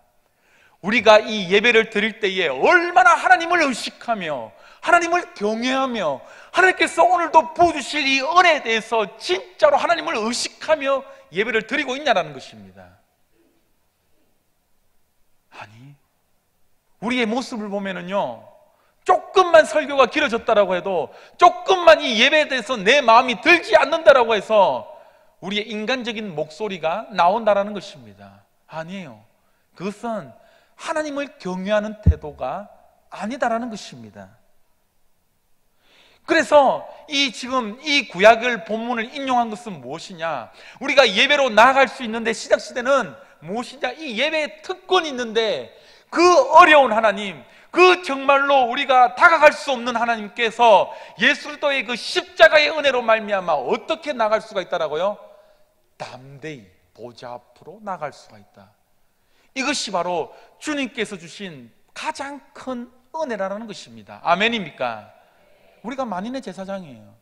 [SPEAKER 1] 우리가 이 예배를 드릴 때에 얼마나 하나님을 의식하며 하나님을 경외하며 하나님께서 오늘도 부어주실 이 은혜에 대해서 진짜로 하나님을 의식하며 예배를 드리고 있냐라는 것입니다. 아니, 우리의 모습을 보면은요, 조금만 설교가 길어졌다라고 해도, 조금만 이 예배에 대해서 내 마음이 들지 않는다라고 해서 우리의 인간적인 목소리가 나온다라는 것입니다. 아니에요. 그것은 하나님을 경외하는 태도가 아니다라는 것입니다. 그래서 지금 이 구약을 본문을 인용한 것은 무엇이냐? 우리가 예배로 나아갈 수 있는데 시작 시대는 무엇이냐? 이 예배에 특권이 있는데 그 어려운 하나님, 그 정말로 우리가 다가갈 수 없는 하나님께서 예수 그리스도의 그 십자가의 은혜로 말미암아 어떻게 나갈 수가 있다라고요? 담대히 보좌 앞으로 나갈 수가 있다. 이것이 바로 주님께서 주신 가장 큰 은혜라는 것입니다. 아멘입니까? 우리가 만인의 제사장이에요.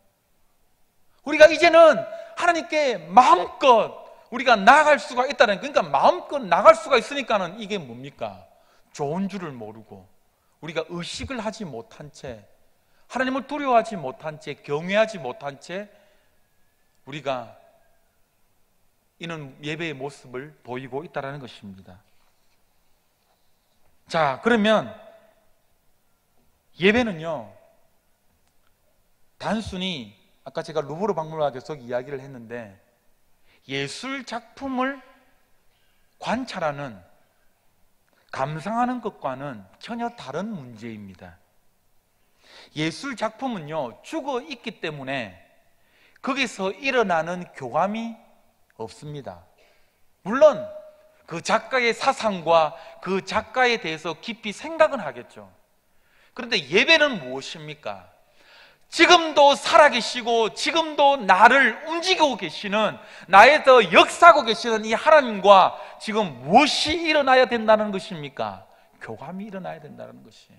[SPEAKER 1] 우리가 이제는 하나님께 마음껏 우리가 나아갈 수가 있다는, 그러니까 마음껏 나갈 수가 있으니까는 이게 뭡니까? 좋은 줄을 모르고 우리가 의식을 하지 못한 채, 하나님을 두려워하지 못한 채, 경외하지 못한 채 우리가 이런 예배의 모습을 보이고 있다는 것입니다. 자, 그러면 예배는요, 단순히 아까 제가 루브르 박물관 계속 이야기를 했는데, 예술 작품을 관찰하는, 감상하는 것과는 전혀 다른 문제입니다. 예술 작품은요, 죽어 있기 때문에 거기서 일어나는 교감이 없습니다. 물론 그 작가의 사상과 그 작가에 대해서 깊이 생각은 하겠죠. 그런데 예배는 무엇입니까? 지금도 살아계시고 지금도 나를 움직이고 계시는, 나에서 역사하고 계시는 이 하나님과 지금 무엇이 일어나야 된다는 것입니까? 교감이 일어나야 된다는 것이에요.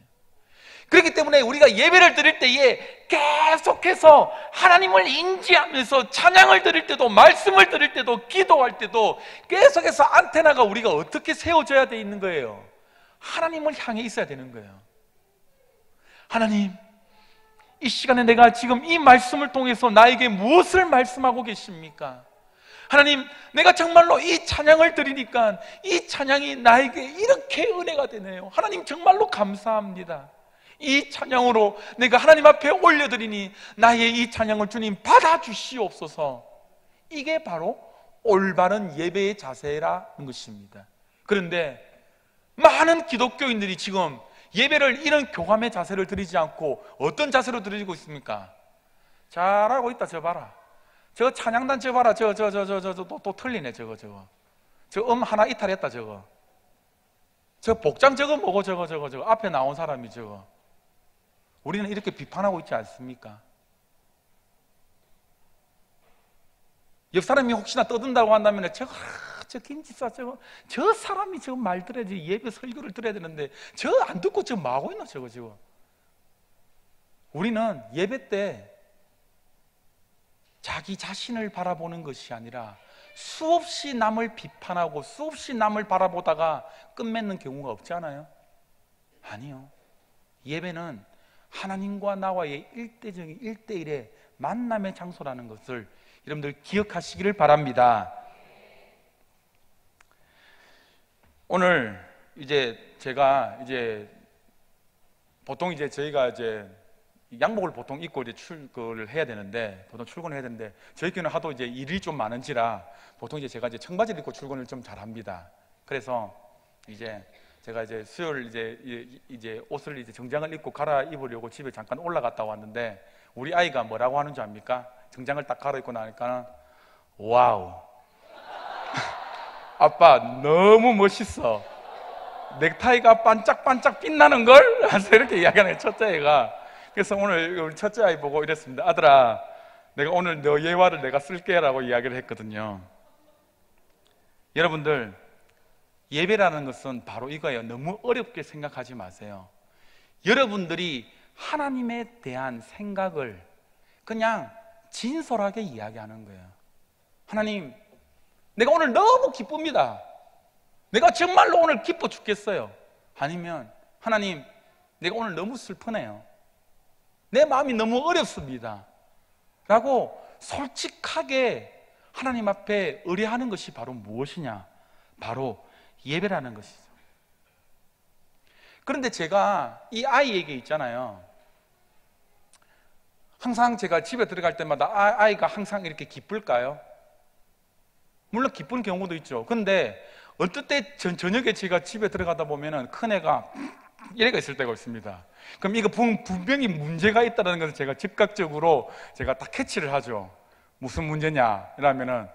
[SPEAKER 1] 그렇기 때문에 우리가 예배를 드릴 때에 계속해서 하나님을 인지하면서 찬양을 드릴 때도, 말씀을 드릴 때도, 기도할 때도 계속해서 안테나가 우리가 어떻게 세워져야 돼 있는 거예요? 하나님을 향해 있어야 되는 거예요. 하나님, 이 시간에 내가 지금 이 말씀을 통해서 나에게 무엇을 말씀하고 계십니까? 하나님, 내가 정말로 이 찬양을 드리니까 이 찬양이 나에게 이렇게 은혜가 되네요. 하나님, 정말로 감사합니다. 이 찬양으로 내가 하나님 앞에 올려드리니 나의 이 찬양을 주님 받아주시옵소서. 이게 바로 올바른 예배의 자세라는 것입니다. 그런데 많은 기독교인들이 지금 예배를 이런 교감의 자세를 드리지 않고 어떤 자세로 드리고 있습니까? 잘하고 있다, 저 봐라. 저 찬양단 저 봐라. 또 틀리네, 저거. 저 하나 이탈했다, 저거. 저 복장 저거 뭐고, 저거. 앞에 나온 사람이 저거. 우리는 이렇게 비판하고 있지 않습니까? 옆 사람이 혹시나 떠든다고 한다면 저 김지사 저 사람이 저 말 들어야지, 예배 설교를 들어야 되는데 저 안 듣고 저 뭐 하고 있나, 저거. 우리는 예배 때 자기 자신을 바라보는 것이 아니라 수없이 남을 비판하고 수없이 남을 바라보다가 끝맺는 경우가 없지 않아요? 아니요. 예배는 하나님과 나와의 일대적인 1대1의 만남의 장소라는 것을 여러분들 기억하시기를 바랍니다. 오늘 제가 보통 저희가 양복을 보통 입고 출근을 해야 되는데, 보통 출근을 해야 되는데, 저희 교회는 하도 일이 좀 많은지라 보통 제가 청바지를 입고 출근을 좀 잘합니다. 그래서 제가 수요일 옷을 정장을 입고 갈아입으려고 집에 잠깐 올라갔다 왔는데, 우리 아이가 뭐라고 하는 줄 압니까? 정장을 딱 갈아입고 나니까 와우. 아빠 너무 멋있어. 넥타이가 반짝반짝 빛나는 걸? 그래서 이렇게 이야기하는 첫째 애가. 그래서 오늘 우리 첫째 아이 보고 이랬습니다. 아들아, 내가 오늘 너 예화를 내가 쓸게 라고 이야기를 했거든요. 여러분들, 예배라는 것은 바로 이거예요. 너무 어렵게 생각하지 마세요. 여러분들이 하나님에 대한 생각을 그냥 진솔하게 이야기하는 거예요. 하나님, 내가 오늘 너무 기쁩니다. 내가 정말로 오늘 기뻐 죽겠어요. 아니면 하나님, 내가 오늘 너무 슬프네요. 내 마음이 너무 어렵습니다. 라고 솔직하게 하나님 앞에 의뢰하는 것이 바로 무엇이냐? 바로 예배라는 것이죠. 그런데 제가 이 아이에게 있잖아요, 항상 제가 집에 들어갈 때마다 아이가 항상 이렇게 기쁠까요? 물론 기쁜 경우도 있죠. 그런데 어떨 때 저녁에 제가 집에 들어가다 보면은 큰애가 이래가 있을 때가 있습니다. 그럼 이거 분명히 문제가 있다는 것을 제가 즉각적으로 제가 다 캐치를 하죠. 무슨 문제냐 이러면은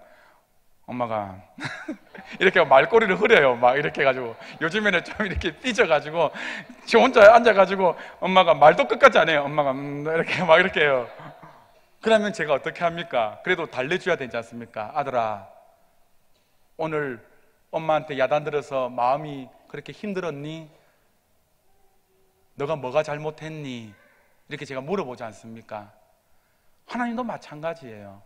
[SPEAKER 1] 엄마가 이렇게 말꼬리를 흐려요. 막 이렇게 해가지고 요즘에는 좀 이렇게 삐져가지고 지 혼자 앉아가지고 엄마가 말도 끝까지 안 해요. 엄마가 이렇게 막 이렇게 해요. 그러면 제가 어떻게 합니까? 그래도 달래줘야 되지 않습니까? 아들아, 오늘 엄마한테 야단 들어서 마음이 그렇게 힘들었니? 너가 뭐가 잘못했니? 이렇게 제가 물어보지 않습니까? 하나님도 마찬가지예요.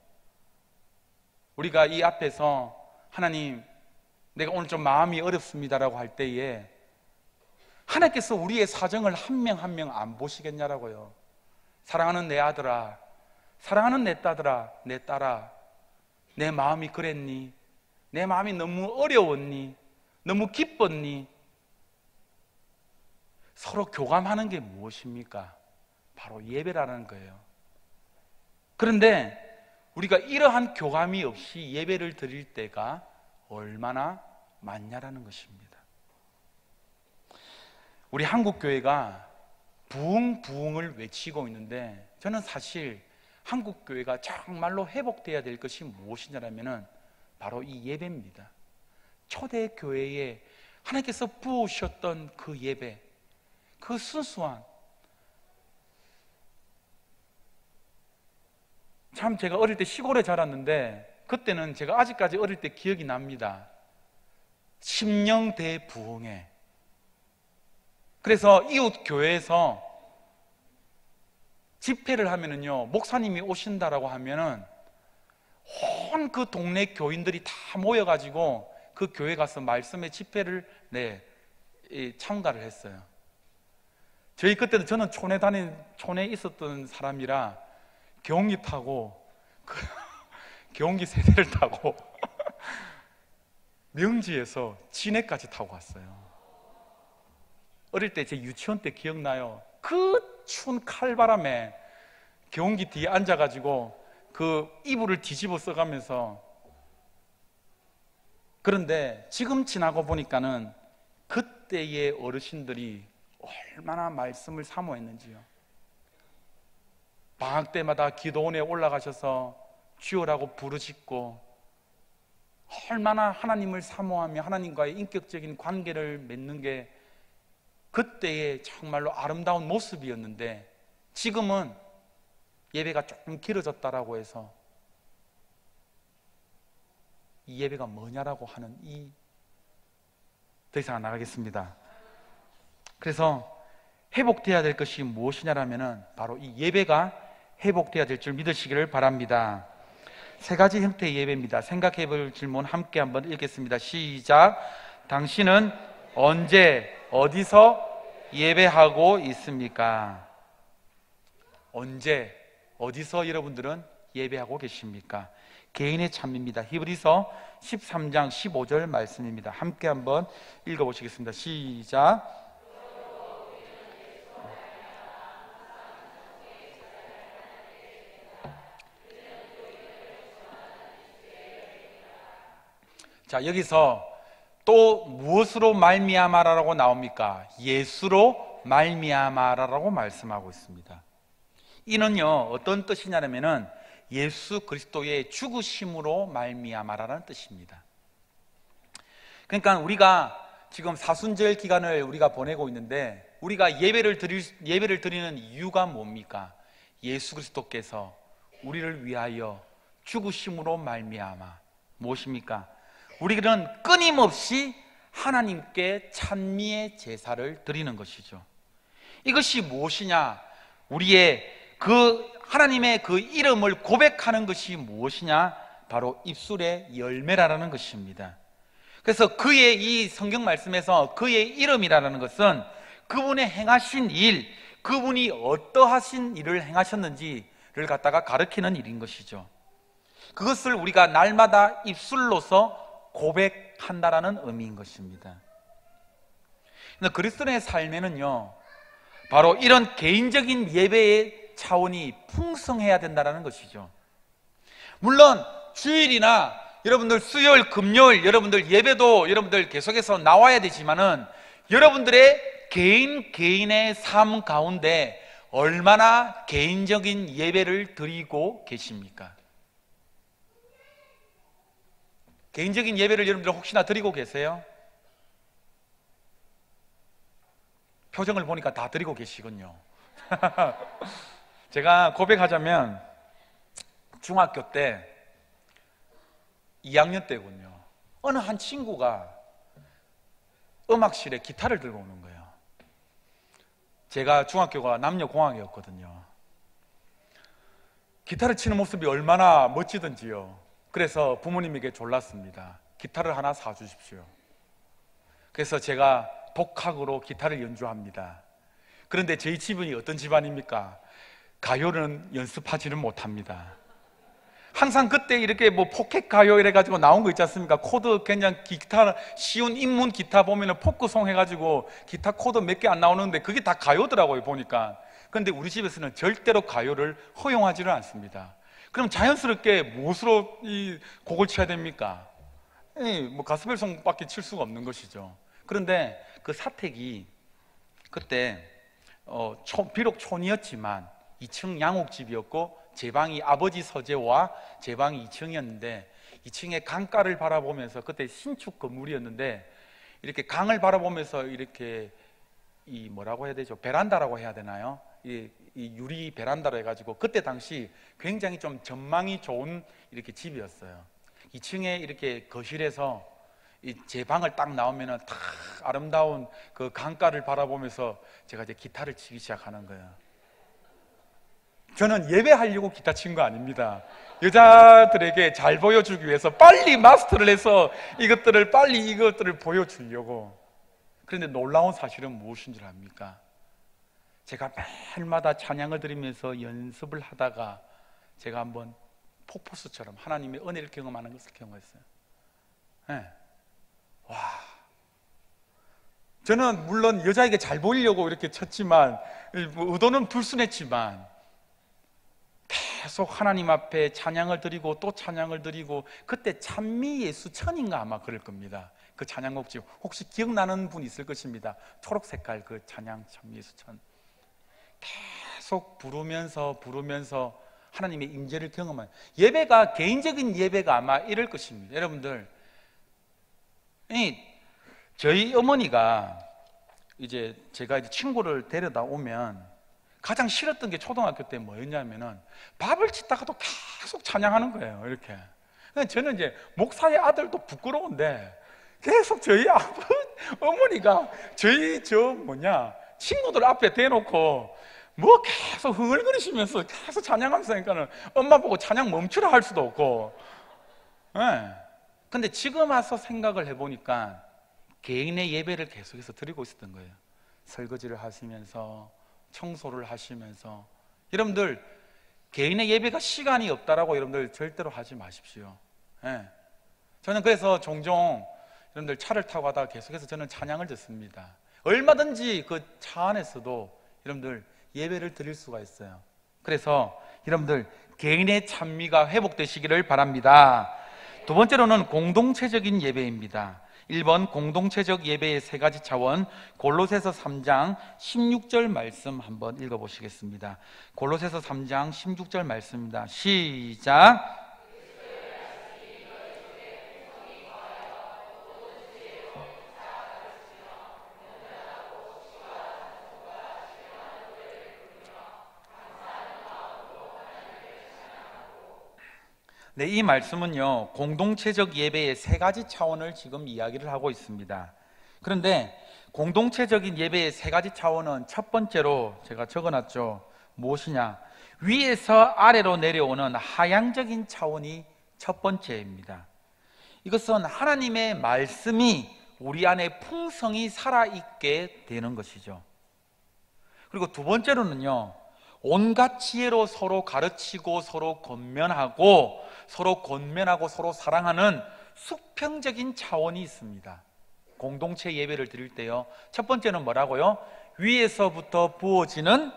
[SPEAKER 1] 우리가 이 앞에서 하나님, 내가 오늘 좀 마음이 어렵습니다라고 할 때에 하나님께서 우리의 사정을 한 명 한 명 안 보시겠냐라고요. 사랑하는 내 아들아, 사랑하는 내 딸아, 내 딸아, 내 마음이 그랬니? 내 마음이 너무 어려웠니? 너무 기뻤니? 서로 교감하는 게 무엇입니까? 바로 예배라는 거예요. 그런데 우리가 이러한 교감이 없이 예배를 드릴 때가 얼마나 많냐라는 것입니다. 우리 한국교회가 부흥을 외치고 있는데, 저는 사실 한국교회가 정말로 회복되어야 될 것이 무엇이냐면 바로 이 예배입니다. 초대교회에 하나님께서 부으셨던 그 예배, 그 순수한, 참 제가 어릴 때 시골에 자랐는데 그때는 제가 아직까지 어릴 때 기억이 납니다. 심령대 부흥회. 그래서 이웃 교회에서 집회를 하면은요, 목사님이 오신다라고 하면은 온 그 동네 교인들이 다 모여가지고 그 교회 가서 말씀의 집회를 참가를 했어요. 저희 그때도 저는 촌에 있었던 사람이라 경운기 타고 경운기 세대를 타고 명지에서 진해까지 타고 왔어요. 어릴 때 제 유치원 때 기억나요. 그 추운 칼바람에 경운기 뒤에 앉아가지고 그 이불을 뒤집어 써가면서. 그런데 지금 지나고 보니까는 그때의 어르신들이 얼마나 말씀을 사모했는지요. 방학 때마다 기도원에 올라가셔서 주여라고 부르짖고 얼마나 하나님을 사모하며 하나님과의 인격적인 관계를 맺는 게 그때의 정말로 아름다운 모습이었는데, 지금은 예배가 조금 길어졌다라고 해서 이 예배가 뭐냐라고 하는 더 이상 안 나가겠습니다. 그래서 회복되어야 될 것이 무엇이냐라면은 바로 이 예배가 회복되어야 될 줄 믿으시기를 바랍니다. 세 가지 형태의 예배입니다. 생각해 볼 질문 함께 한번 읽겠습니다. 시작. 당신은 언제 어디서 예배하고 있습니까? 언제 어디서 여러분들은 예배하고 계십니까? 개인의 참입니다. 히브리서 13장 15절 말씀입니다. 함께 한번 읽어보시겠습니다. 시작. 자, 여기서 또 무엇으로 말미암아라고 나옵니까? 예수로 말미암아라고 말씀하고 있습니다. 이는요, 어떤 뜻이냐면은 예수 그리스도의 죽으심으로 말미암아라는 뜻입니다. 그러니까 우리가 지금 사순절 기간을 우리가 보내고 있는데, 우리가 예배를 드리는 이유가 뭡니까? 예수 그리스도께서 우리를 위하여 죽으심으로 말미암아 무엇입니까? 우리는 끊임없이 하나님께 찬미의 제사를 드리는 것이죠. 이것이 무엇이냐? 우리의 그 하나님의 그 이름을 고백하는 것이 무엇이냐? 바로 입술의 열매라는 것입니다. 그래서 그의 이 성경 말씀에서 그의 이름이라는 것은 그분의 행하신 일, 그분이 어떠하신 일을 행하셨는지를 갖다가 가르치는 일인 것이죠. 그것을 우리가 날마다 입술로서 고백한다라는 의미인 것입니다. 그리스도인의 삶에는요, 바로 이런 개인적인 예배의 차원이 풍성해야 된다는 것이죠. 물론 주일이나 여러분들 수요일, 금요일 여러분들 예배도 여러분들 계속해서 나와야 되지만은 여러분들의 개인의 삶 가운데 얼마나 개인적인 예배를 드리고 계십니까? 개인적인 예배를 여러분들 혹시나 드리고 계세요? 표정을 보니까 다 드리고 계시군요. 제가 고백하자면 중학교 때 2학년 때군요. 어느 한 친구가 음악실에 기타를 들고 오는 거예요. 제가 중학교가 남녀공학이었거든요. 기타를 치는 모습이 얼마나 멋지던지요. 그래서 부모님에게 졸랐습니다. 기타를 하나 사주십시오. 그래서 제가 독학으로 기타를 연주합니다. 그런데 저희 집은 어떤 집안입니까? 가요는 연습하지는 못합니다. 항상 그때 이렇게 뭐 포켓 가요 이래가지고 나온 거 있지 않습니까? 코드 그냥 기타, 쉬운 입문 기타 보면은 포크송 해가지고 기타 코드 몇 개 안 나오는데 그게 다 가요더라고요, 보니까. 그런데 우리 집에서는 절대로 가요를 허용하지는 않습니다. 그럼 자연스럽게 무엇으로 이 곡을 쳐야 됩니까? 뭐 가스펠송밖에 칠 수가 없는 것이죠. 그런데 그 사택이 그때 비록 촌이었지만 2층 양옥집이었고 제 방이 아버지 서재와 제 방이 2층이었는데 2층에 강가를 바라보면서, 그때 신축 건물이었는데 이렇게 강을 바라보면서 이렇게 이 뭐라고 해야 되죠? 베란다라고 해야 되나요? 이 유리 베란다로 해가지고 그때 당시 굉장히 좀 전망이 좋은 이렇게 집이었어요. 2층에 이렇게 거실에서 제 방을 딱 나오면은 탁 아름다운 그 강가를 바라보면서 제가 이제 기타를 치기 시작하는 거예요. 저는 예배하려고 기타 친 거 아닙니다. 여자들에게 잘 보여주기 위해서 빨리 마스터를 해서 이것들을 보여주려고. 그런데 놀라운 사실은 무엇인 줄 압니까? 제가 매일마다 찬양을 드리면서 연습을 하다가 제가 한번 폭포수처럼 하나님의 은혜를 경험하는 것을 경험했어요. 네. 와, 저는 물론 여자에게 잘 보이려고 이렇게 쳤지만, 의도는 불순했지만 계속 하나님 앞에 찬양을 드리고 또 찬양을 드리고, 그때 찬미 예수천인가 아마 그럴 겁니다. 그 찬양곡지 혹시 기억나는 분 있을 것입니다. 초록 색깔 그 찬양 찬미 예수천 계속 부르면서 하나님의 임재를 경험한 예배가, 개인적인 예배가 아마 이럴 것입니다. 여러분들, 저희 어머니가 이제 제가 이제 친구를 데려다 오면 가장 싫었던 게 초등학교 때 뭐였냐면은 밥을 짓다가도 계속 찬양하는 거예요. 이렇게. 저는 이제 목사의 아들도 부끄러운데 계속 저희 어머니가 저희 친구들 앞에 대놓고 뭐 계속 흥얼거리시면서 계속 찬양하면서 하니까는 엄마 보고 찬양 멈추라 할 수도 없고. 네. 근데 지금 와서 생각을 해보니까 개인의 예배를 계속해서 드리고 있었던 거예요. 설거지를 하시면서, 청소를 하시면서. 여러분들, 개인의 예배가 시간이 없다라고 여러분들 절대로 하지 마십시오. 네. 저는 그래서 종종 여러분들 차를 타고 가다가 계속해서 저는 찬양을 듣습니다. 얼마든지 그 차 안에서도 여러분들 예배를 드릴 수가 있어요. 그래서 여러분들 개인의 찬미가 회복되시기를 바랍니다. 두 번째로는 공동체적인 예배입니다. 1번 공동체적 예배의 세 가지 차원, 골로새서 3장 16절 말씀 한번 읽어보시겠습니다. 골로새서 3장 16절 말씀입니다. 시작. 네, 이 말씀은요, 공동체적 예배의 세 가지 차원을 지금 이야기를 하고 있습니다. 그런데 공동체적인 예배의 세 가지 차원은 첫 번째로 제가 적어놨죠. 무엇이냐? 위에서 아래로 내려오는 하향적인 차원이 첫 번째입니다. 이것은 하나님의 말씀이 우리 안에 풍성히 살아있게 되는 것이죠. 그리고 두 번째로는요, 온갖 지혜로 서로 가르치고 서로 권면하고 서로 사랑하는 수평적인 차원이 있습니다. 공동체 예배를 드릴 때요, 첫 번째는 뭐라고요? 위에서부터 부어지는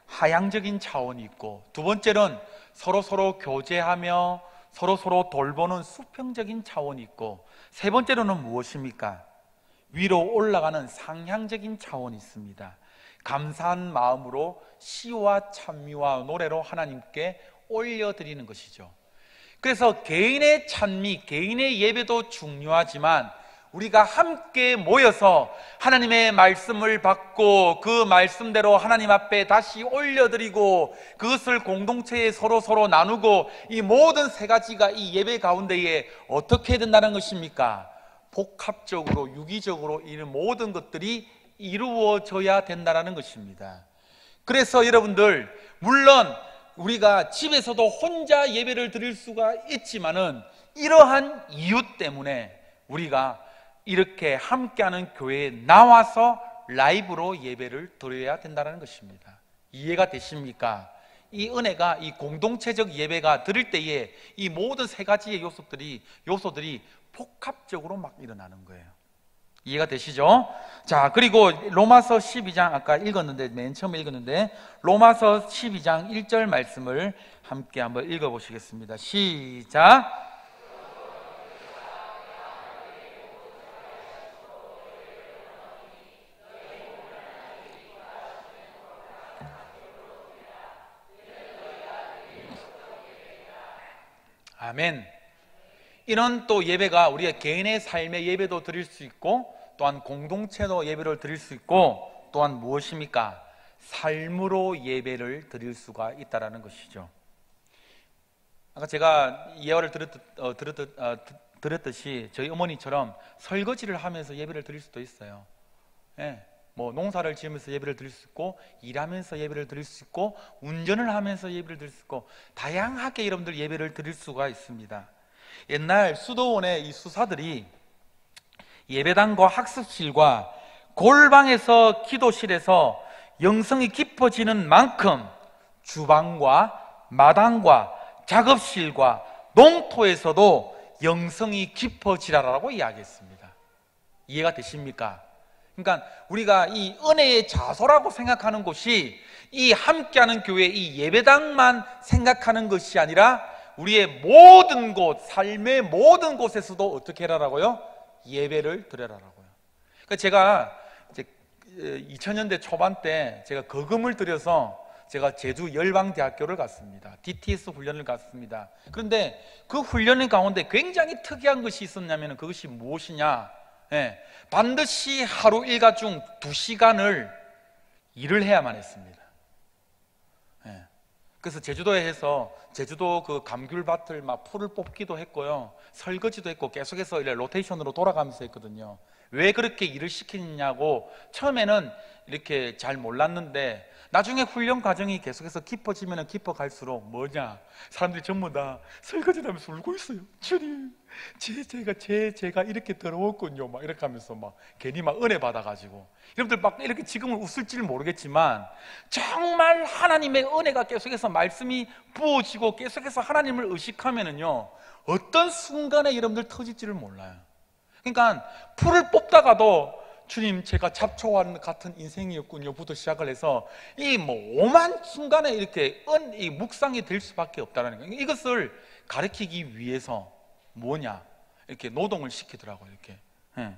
[SPEAKER 1] 하향적인 차원이 있고, 두 번째는 서로 교제하며 서로 돌보는 수평적인 차원이 있고, 세 번째로는 무엇입니까? 위로 올라가는 상향적인 차원이 있습니다. 감사한 마음으로 시와 찬미와 노래로 하나님께 올려드리는 것이죠. 그래서 개인의 찬미, 개인의 예배도 중요하지만 우리가 함께 모여서 하나님의 말씀을 받고 그 말씀대로 하나님 앞에 다시 올려드리고 그것을 공동체에 서로 나누고, 이 모든 세 가지가 이 예배 가운데에 어떻게 된다는 것입니까? 복합적으로 유기적으로 이 모든 것들이 이루어져야 된다는 것입니다. 그래서 여러분들, 물론 우리가 집에서도 혼자 예배를 드릴 수가 있지만은 이러한 이유 때문에 우리가 이렇게 함께하는 교회에 나와서 라이브로 예배를 드려야 된다는 것입니다. 이해가 되십니까? 이 은혜가, 이 공동체적 예배가 드릴 때에 이 모든 세 가지의 요소들이 복합적으로 막 일어나는 거예요. 이해가 되시죠? 자, 그리고 로마서 12장, 아까 읽었는데, 맨 처음에 읽었는데, 로마서 12장 1절 말씀을 함께 한번 읽어보시겠습니다. 시작. 아멘. 이런 또 예배가 우리가 개인의 삶의 예배도 드릴 수 있고, 또한 공동체도 예배를 드릴 수 있고, 또한 무엇입니까? 삶으로 예배를 드릴 수가 있다는 것이죠. 아까 제가 예화를 들었듯이 저희 어머니처럼 설거지를 하면서 예배를 드릴 수도 있어요. 예. 뭐 농사를 지으면서 예배를 드릴 수 있고, 일하면서 예배를 드릴 수 있고, 운전을 하면서 예배를 드릴 수 있고, 다양하게 여러분들 예배를 드릴 수가 있습니다. 옛날 수도원의 이 수사들이 예배당과 학습실과 골방에서 기도실에서 영성이 깊어지는 만큼 주방과 마당과 작업실과 농토에서도 영성이 깊어지라라고 이야기했습니다. 이해가 되십니까? 그러니까 우리가 이 은혜의 자소라고 생각하는 곳이 이 함께하는 교회, 이 예배당만 생각하는 것이 아니라 우리의 모든 곳, 삶의 모든 곳에서도 어떻게 해라라고요? 예배를 드려라라고요. 그러니까 제가 이제 2000년대 초반 때 제가 거금을 들여서 제가 제주 열방대학교를 갔습니다. DTS 훈련을 갔습니다. 그런데 그 훈련 가운데 굉장히 특이한 것이 있었냐면 그것이 무엇이냐? 예, 반드시 하루 일과 중 2시간을 일을 해야만 했습니다. 예, 그래서 제주도에 해서 제주도 그 감귤밭을 막 풀을 뽑기도 했고요, 설거지도 했고 계속해서 로테이션으로 돌아가면서 했거든요. 왜 그렇게 일을 시키냐고 처음에는 이렇게 잘 몰랐는데 나중에 훈련 과정이 계속해서 깊어지면 깊어갈수록 뭐냐, 사람들이 전부 다 설거지를 하면서 울고 있어요. 주님, 제가 이렇게 더러웠군요. 막 이렇게 하면서 막 괜히 막 은혜 받아가지고, 여러분들 막 이렇게 지금은 웃을지는 모르겠지만 정말 하나님의 은혜가 계속해서 말씀이 부어지고 계속해서 하나님을 의식하면은요, 어떤 순간에 여러분들 터질지를 몰라요. 그러니까 풀을 뽑다가도 주님, 제가 잡초와 같은 인생이었군요부터 시작을 해서 이 뭐 오만 순간에 이렇게 이 묵상이 될 수밖에 없다는 거예요. 이것을 가르치기 위해서 뭐냐, 이렇게 노동을 시키더라고요. 이렇게. 예.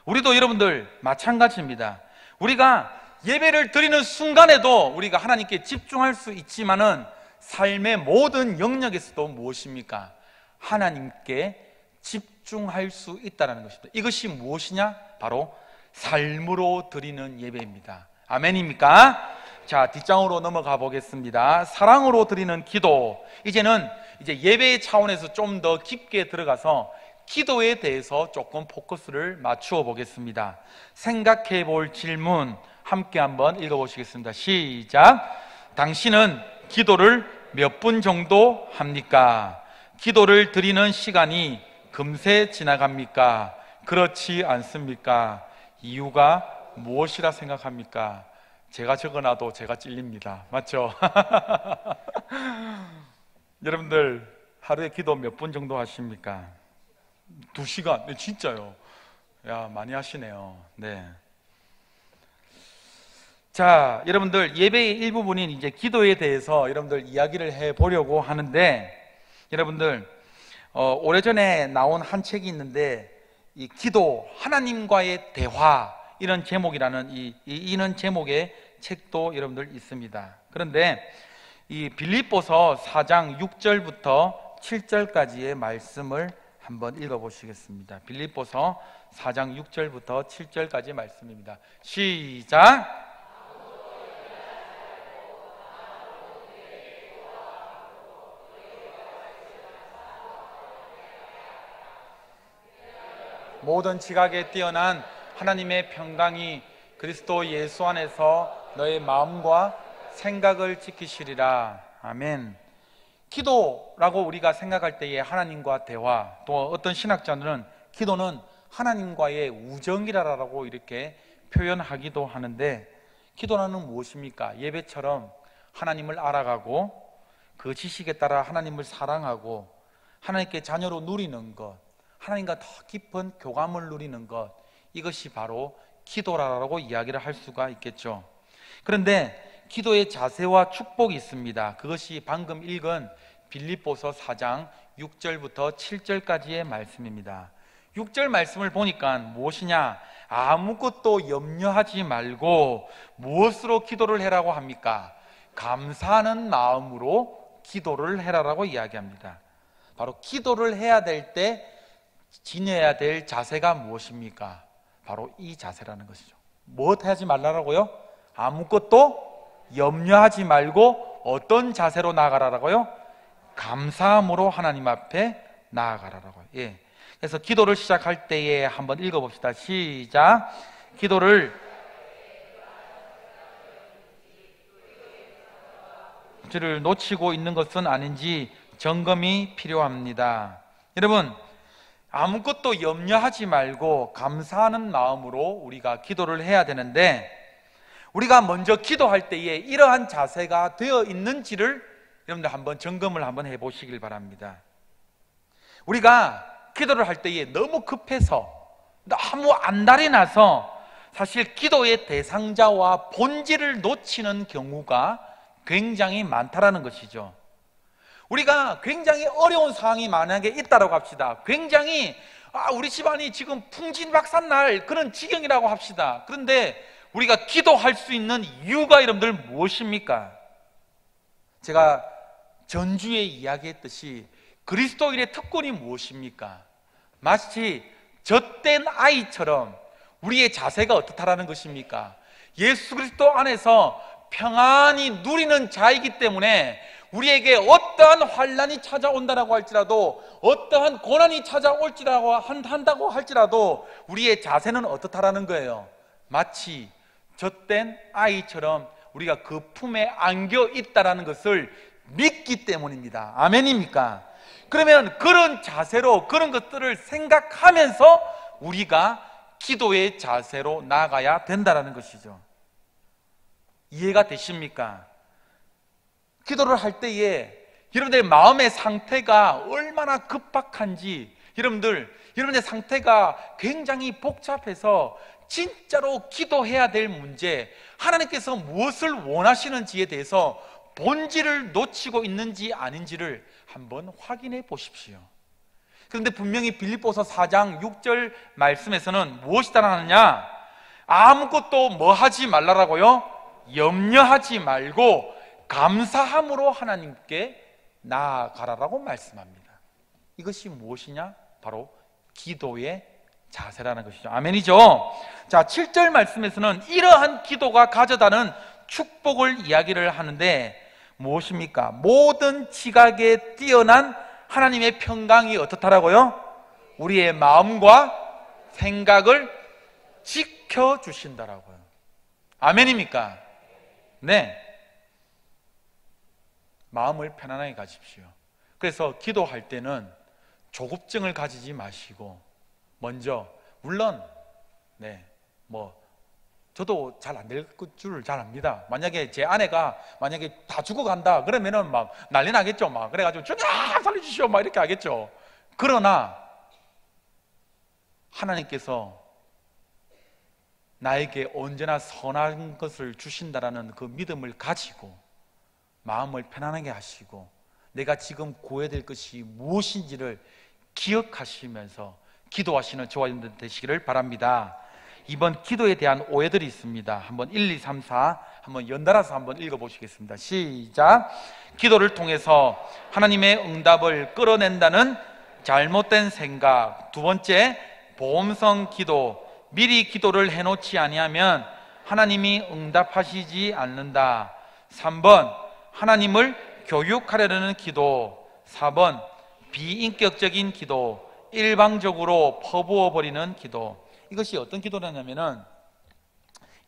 [SPEAKER 1] 우리도 여러분들 마찬가지입니다. 우리가 예배를 드리는 순간에도 우리가 하나님께 집중할 수 있지만은 삶의 모든 영역에서도 무엇입니까? 하나님께 집중할 수 있다는 것입니다. 이것이 무엇이냐? 바로 삶으로 드리는 예배입니다. 아멘입니까? 자, 뒷장으로 넘어가 보겠습니다. 사랑으로 드리는 기도. 이제는 예배의 차원에서 좀 더 깊게 들어가서 기도에 대해서 조금 포커스를 맞추어 보겠습니다. 생각해 볼 질문 함께 한번 읽어보시겠습니다. 시작. 당신은 기도를 몇 분 정도 합니까? 기도를 드리는 시간이 금세 지나갑니까? 그렇지 않습니까? 이유가 무엇이라 생각합니까? 제가 적어놔도 제가 찔립니다. 맞죠? 여러분들 하루에 기도 몇 분 정도 하십니까? 2시간? 네, 진짜요. 야, 많이 하시네요. 네. 자, 여러분들 예배의 일부분인 이제 기도에 대해서 여러분들 이야기를 해 보려고 하는데, 여러분들 오래전에 나온 한 책이 있는데, 이 기도, 하나님과의 대화, 이런 제목이라는 이런 제목의 책도 여러분들 있습니다. 그런데 이 빌립보서 4장 6절부터 7절까지의 말씀을 한번 읽어보시겠습니다. 빌립보서 4장 6절부터 7절까지 말씀입니다. 시작. 모든 지각에 뛰어난 하나님의 평강이 그리스도 예수 안에서 너의 마음과 생각을 지키시리라. 아멘. 기도라고 우리가 생각할 때에 하나님과 대화, 또 어떤 신학자들은 기도는 하나님과의 우정이라고 이렇게 표현하기도 하는데, 기도라는 무엇입니까? 예배처럼 하나님을 알아가고 그 지식에 따라 하나님을 사랑하고 하나님께 자녀로 누리는 것, 하나님과 더 깊은 교감을 누리는 것, 이것이 바로 기도라고 이야기를 할 수가 있겠죠. 그런데 기도의 자세와 축복이 있습니다. 그것이 방금 읽은 빌립보서 4장 6절부터 7절까지의 말씀입니다. 6절 말씀을 보니까 무엇이냐? 아무것도 염려하지 말고 무엇으로 기도를 해라고 합니까? 감사하는 마음으로 기도를 해라라고 이야기합니다. 바로 기도를 해야 될 때 지녀야 될 자세가 무엇입니까? 바로 이 자세라는 것이죠. 무엇 하지 말라라고요? 아무것도 염려하지 말고 어떤 자세로 나아가라라고요? 감사함으로 하나님 앞에 나아가라라고요. 예. 그래서 기도를 시작할 때에 한번 읽어봅시다. 시작. 기도를 놓치고 있는 것은 아닌지 점검이 필요합니다. 여러분, 아무것도 염려하지 말고 감사하는 마음으로 우리가 기도를 해야 되는데, 우리가 먼저 기도할 때에 이러한 자세가 되어 있는지를 여러분들 한번 점검을 한번 해보시길 바랍니다. 우리가 기도를 할 때에 너무 급해서, 너무 안달이 나서 사실 기도의 대상자와 본질을 놓치는 경우가 굉장히 많다라는 것이죠. 우리가 굉장히 어려운 상황이 만약에 있다고 합시다. 굉장히 우리 집안이 지금 풍진박산날 그런 지경이라고 합시다. 그런데 우리가 기도할 수 있는 이유가 여러분들 무엇입니까? 제가 전주에 이야기했듯이 그리스도인의 특권이 무엇입니까? 마치 젖된 아이처럼 우리의 자세가 어떻다라는 것입니까? 예수 그리스도 안에서 평안히 누리는 자이기 때문에 우리에게 어떠한 환난이 찾아온다라고 할지라도, 어떠한 고난이 찾아올지라고 한다고 할지라도 우리의 자세는 어떻다라는 거예요? 마치 젖된 아이처럼 우리가 그 품에 안겨 있다라는 것을 믿기 때문입니다. 아멘입니까? 그러면 그런 자세로, 그런 것들을 생각하면서 우리가 기도의 자세로 나아가야 된다라는 것이죠. 이해가 되십니까? 기도를 할 때에 여러분들의 마음의 상태가 얼마나 급박한지, 여러분의 상태가 굉장히 복잡해서 진짜로 기도해야 될 문제, 하나님께서 무엇을 원하시는지에 대해서 본질을 놓치고 있는지 아닌지를 한번 확인해 보십시오. 그런데 분명히 빌립보서 4장 6절 말씀에서는 무엇이 따라하느냐? 아무것도 뭐 하지 말라라고요? 염려하지 말고 감사함으로 하나님께 나아가라라고 말씀합니다. 이것이 무엇이냐? 바로 기도의 자세라는 것이죠. 아멘이죠. 자, 7절 말씀에서는 이러한 기도가 가져다는 축복을 이야기를 하는데 무엇입니까? 모든 지각에 뛰어난 하나님의 평강이 어떻다라고요? 우리의 마음과 생각을 지켜주신다라고요. 아멘입니까? 네. 마음을 편안하게 가십시오. 그래서 기도할 때는 조급증을 가지지 마시고 먼저 물론 저도 잘 안 될 줄 잘 압니다. 만약에 제 아내가 만약에 다 죽어간다 그러면은 막 난리 나겠죠. 막 그래가지고 주님 살려주시오 막 이렇게 하겠죠. 그러나 하나님께서 나에게 언제나 선한 것을 주신다라는 그 믿음을 가지고 마음을 편안하게 하시고 내가 지금 구해야 될 것이 무엇인지를 기억하시면서 기도하시는 저와 여러분들 되시기를 바랍니다. 이번 기도에 대한 오해들이 있습니다. 한번 1, 2, 3, 4 한번 연달아서 한번 읽어보시겠습니다. 시작. 기도를 통해서 하나님의 응답을 끌어낸다는 잘못된 생각. 두 번째, 보험성 기도. 미리 기도를 해놓지 아니하면 하나님이 응답하시지 않는다. 3번, 하나님을 교육하려는 기도. 4번, 비인격적인 기도. 일방적으로 퍼부어 버리는 기도. 이것이 어떤 기도냐면은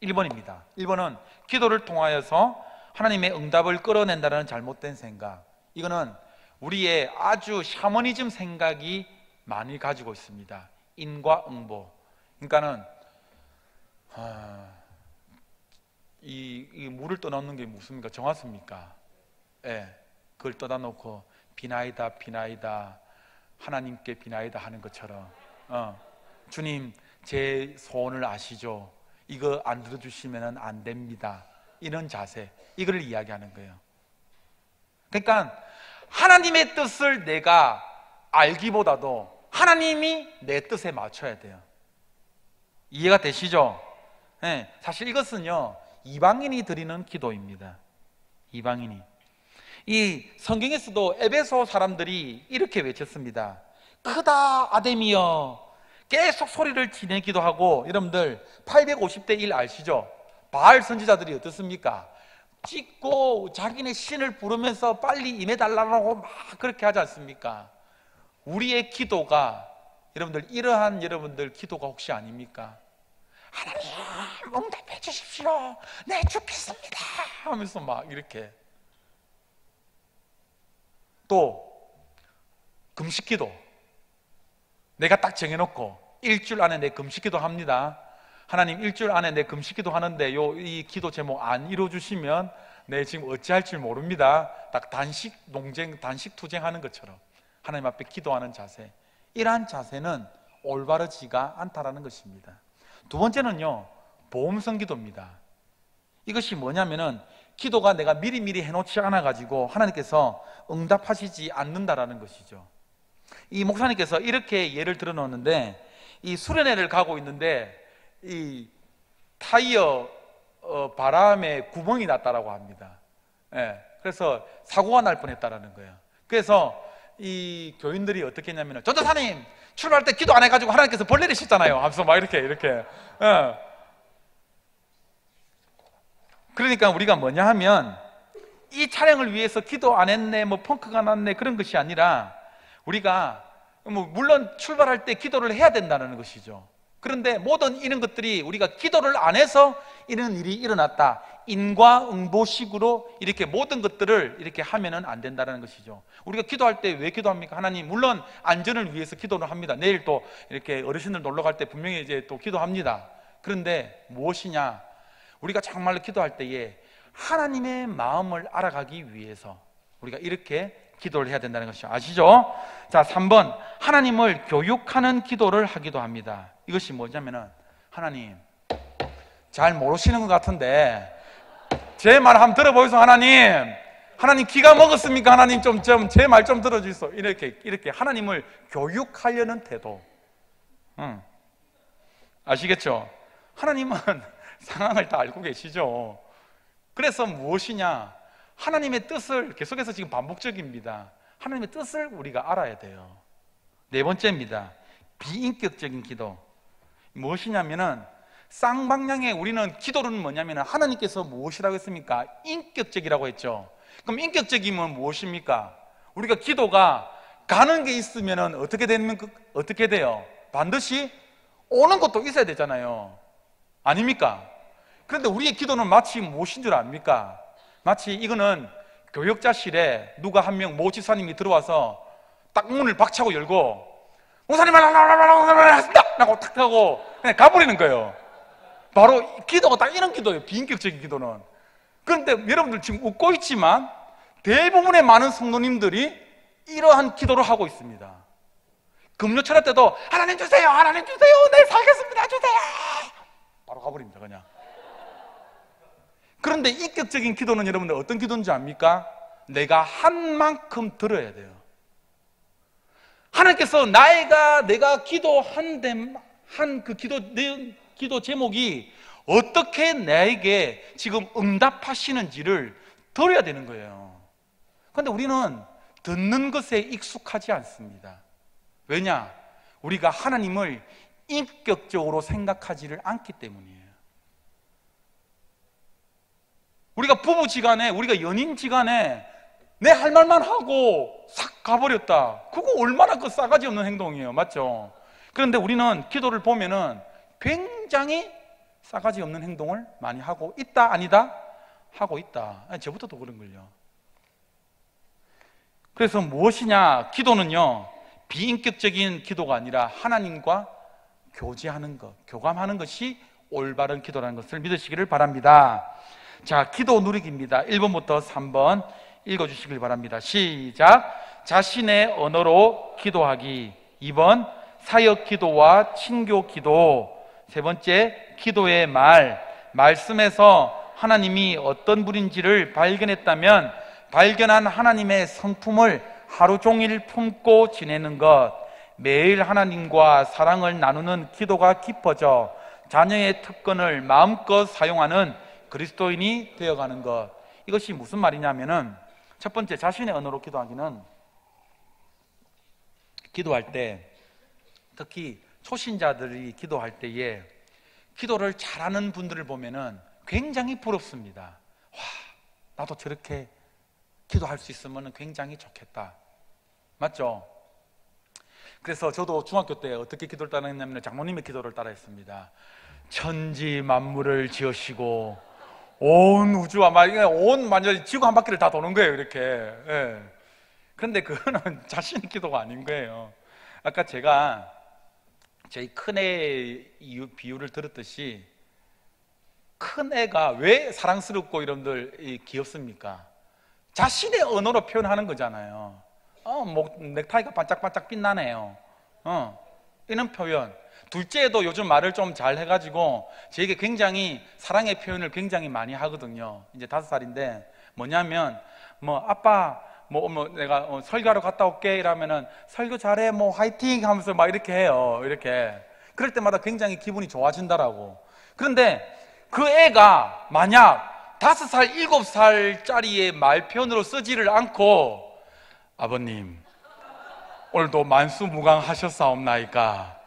[SPEAKER 1] 1번입니다. 1번은 기도를 통하여서 하나님의 응답을 끌어낸다는 잘못된 생각. 이거는 우리의 아주 샤머니즘 생각이 많이 가지고 있습니다. 인과응보. 그러니까는 이 물을 떠놓는 게 무엇입니까? 정하십니까? 예, 그걸 떠다 놓고 비나이다 비나이다 하나님께 비나이다 하는 것처럼 주님 제 소원을 아시죠? 이거 안 들어주시면 안 됩니다. 이런 자세, 이걸 이야기하는 거예요. 그러니까 하나님의 뜻을 내가 알기보다도 하나님이 내 뜻에 맞춰야 돼요. 이해가 되시죠? 네, 사실 이것은요 이방인이 드리는 기도입니다. 이방인이. 이 성경에서도 에베소 사람들이 이렇게 외쳤습니다. 크다 아데미여. 계속 소리를 지내기도 하고. 여러분들 850대 1 아시죠? 바알 선지자들이 어떻습니까? 찍고 자기네 신을 부르면서 빨리 임해달라고 막 그렇게 하지 않습니까? 우리의 기도가 여러분들 이러한 여러분들 기도가 혹시 아닙니까? 하나님 응답해 주십시오. 네 죽겠습니다 하면서 막 이렇게. 또 금식기도 내가 딱 정해놓고 일주일 안에 내 금식기도 합니다. 하나님 일주일 안에 내 금식기도 하는데 이 기도 제목 안 이루어주시면 내 지금 어찌할 줄 모릅니다. 딱 단식 농쟁 단식 투쟁하는 것처럼 하나님 앞에 기도하는 자세. 이러한 자세는 올바르지가 않다라는 것입니다. 두 번째는요 보험성 기도입니다. 이것이 뭐냐면은 기도가 내가 미리미리 해놓지 않아 가지고 하나님께서 응답하시지 않는다라는 것이죠. 이 목사님께서 이렇게 예를 들어 놓았는데 이 수련회를 가고 있는데 이 타이어 바람에 구멍이 났다라고 합니다. 예, 그래서 사고가 날 뻔했다라는 거예요. 그래서 이 교인들이 어떻게 했냐면 전도사님 출발할 때 기도 안 해가지고 하나님께서 벌 내리셨잖아요 하면서 막 이렇게 예. 그러니까 우리가 뭐냐 하면 이 차량을 위해서 기도 안 했네 뭐 펑크가 났네 그런 것이 아니라 우리가 물론 출발할 때 기도를 해야 된다는 것이죠. 그런데 모든 이런 것들이 우리가 기도를 안 해서 이런 일이 일어났다, 인과응보식으로 이렇게 모든 것들을 이렇게 하면은 안 된다는 것이죠. 우리가 기도할 때 왜 기도합니까? 하나님 물론 안전을 위해서 기도를 합니다. 내일 또 이렇게 어르신들 놀러 갈 때 분명히 이제 또 기도합니다. 그런데 무엇이냐? 우리가 정말로 기도할 때에 하나님의 마음을 알아가기 위해서 우리가 이렇게 기도를 해야 된다는 것이죠. 아시죠? 자, 3번 하나님을 교육하는 기도를 하기도 합니다. 이것이 뭐냐면은 하나님 잘 모르시는 것 같은데 제 말 한번 들어보이소. 하나님 기가 먹었습니까? 하나님 좀 제 말 좀 들어주소. 이렇게 하나님을 교육하려는 태도. 아시겠죠? 하나님은 상황을 다 알고 계시죠. 그래서 무엇이냐? 하나님의 뜻을 계속해서 지금 반복적입니다. 하나님의 뜻을 우리가 알아야 돼요. 네 번째입니다. 비인격적인 기도. 무엇이냐면은 쌍방향의 우리는 기도는 뭐냐면 하나님께서 무엇이라고 했습니까? 인격적이라고 했죠. 그럼 인격적이면 무엇입니까? 우리가 기도가 가는 게 있으면 어떻게 돼요? 반드시 오는 것도 있어야 되잖아요. 아닙니까? 그런데 우리의 기도는 마치 무엇인 줄 압니까? 마치 이거는 교역자실에 누가 한 명 모집사님이 들어와서 딱 문을 박차고 열고 목사님 하겠습니다! 라고 탁 하고 그냥 가버리는 거예요. 바로 기도가 딱 이런 기도예요. 비인격적인 기도는. 그런데 여러분들 지금 웃고 있지만 대부분의 많은 성도님들이 이러한 기도를 하고 있습니다. 금요 철학 때도 하나님 주세요, 하나님 주세요, 네 살겠습니다, 주세요. 바로 가버립니다 그냥. 그런데 인격적인 기도는 여러분들 어떤 기도인지 압니까? 내가 한 만큼 들어야 돼요. 하나님께서 내가 기도한 그 기도 제목이 어떻게 나에게 지금 응답하시는지를 들어야 되는 거예요. 그런데 우리는 듣는 것에 익숙하지 않습니다. 왜냐? 우리가 하나님을 인격적으로 생각하지를 않기 때문이에요. 우리가 부부지간에, 우리가 연인지간에 내 할 말만 하고 싹 가버렸다. 그거 얼마나 그 싸가지 없는 행동이에요. 맞죠? 그런데 우리는 기도를 보면은 굉장히 싸가지 없는 행동을 많이 하고 있다, 아니다? 하고 있다. 아니, 저부터도 그런걸요. 그래서 무엇이냐? 기도는요, 비인격적인 기도가 아니라 하나님과 교제하는 것, 교감하는 것이 올바른 기도라는 것을 믿으시기를 바랍니다. 자, 기도 누리기입니다. 1번부터 3번 읽어주시길 바랍니다. 시작. 자신의 언어로 기도하기. 2번 사역 기도와 친교 기도. 세 번째, 기도의 말씀에서 하나님이 어떤 분인지를 발견했다면 발견한 하나님의 성품을 하루 종일 품고 지내는 것. 매일 하나님과 사랑을 나누는 기도가 깊어져 자녀의 특권을 마음껏 사용하는 그리스도인이 되어가는 것. 이것이 무슨 말이냐면은, 첫 번째, 자신의 언어로 기도하기는, 기도할 때, 특히 초신자들이 기도할 때에 기도를 잘하는 분들을 보면은 굉장히 부럽습니다. 와, 나도 저렇게 기도할 수 있으면 굉장히 좋겠다. 맞죠? 그래서 저도 중학교 때 어떻게 기도를 따라했냐면 장모님의 기도를 따라했습니다. 천지 만물을 지으시고 온 우주와 완전히 지구 한 바퀴를 다 도는 거예요, 이렇게. 예. 그런데 그거는 자신의 기도가 아닌 거예요. 아까 제가 저희 큰애 비유를 들었듯이, 큰애가 왜 사랑스럽고 여러분들 귀엽습니까? 자신의 언어로 표현하는 거잖아요. 넥타이가 반짝반짝 빛나네요. 이런 표현. 둘째도 요즘 말을 좀 잘 해가지고 저에게 굉장히 사랑의 표현을 굉장히 많이 하거든요. 이제 5살인데 뭐냐면 아빠 내가 설교하러 갔다 올게 이러면은 설교 잘해 화이팅 하면서 막 이렇게 해요. 이렇게. 그럴 때마다 굉장히 기분이 좋아진다라고. 그런데 그 애가 만약 5살, 7살짜리의 말 표현으로 쓰지를 않고 아버님 오늘도 만수무강하셨사옵나이까,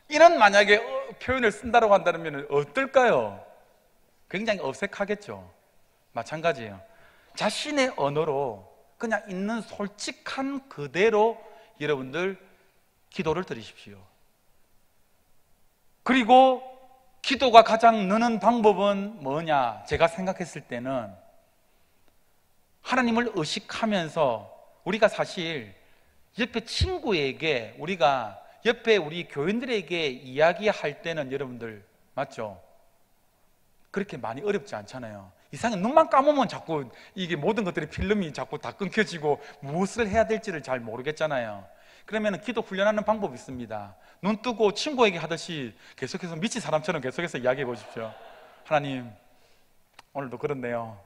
[SPEAKER 1] 이런 만약에 표현을 쓴다고 한다면 어떨까요? 굉장히 어색하겠죠. 마찬가지예요. 자신의 언어로 그냥 있는 솔직한 그대로 여러분들 기도를 드리십시오. 그리고 기도가 가장 느는 방법은 뭐냐? 제가 생각했을 때는 하나님을 의식하면서 우리가 사실 옆에 친구에게, 우리가 옆에 우리 교인들에게 이야기할 때는 여러분들 맞죠? 그렇게 많이 어렵지 않잖아요. 이상해, 눈만 감으면 자꾸 이게 모든 것들이 필름이 자꾸 다 끊겨지고 무엇을 해야 될지를 잘 모르겠잖아요. 그러면 기도 훈련하는 방법이 있습니다. 눈 뜨고 친구에게 하듯이 계속해서 미친 사람처럼 계속해서 이야기해 보십시오. 하나님, 오늘도 그렇네요.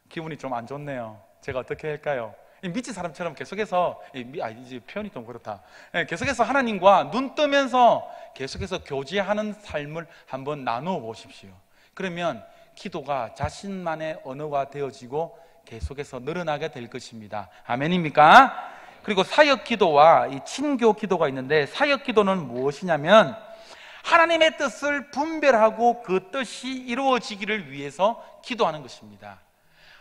[SPEAKER 1] 기분이 좀 안 좋네요. 제가 어떻게 할까요? 미친 사람처럼 계속해서, 이제 표현이 좀 그렇다. 계속해서 하나님과 눈 뜨면서 계속해서 교제하는 삶을 한번 나누어 보십시오. 그러면 기도가 자신만의 언어가 되어지고 계속해서 늘어나게 될 것입니다. 아멘입니까? 그리고 사역 기도와 이 친교 기도가 있는데, 사역 기도는 무엇이냐면 하나님의 뜻을 분별하고 그 뜻이 이루어지기를 위해서 기도하는 것입니다.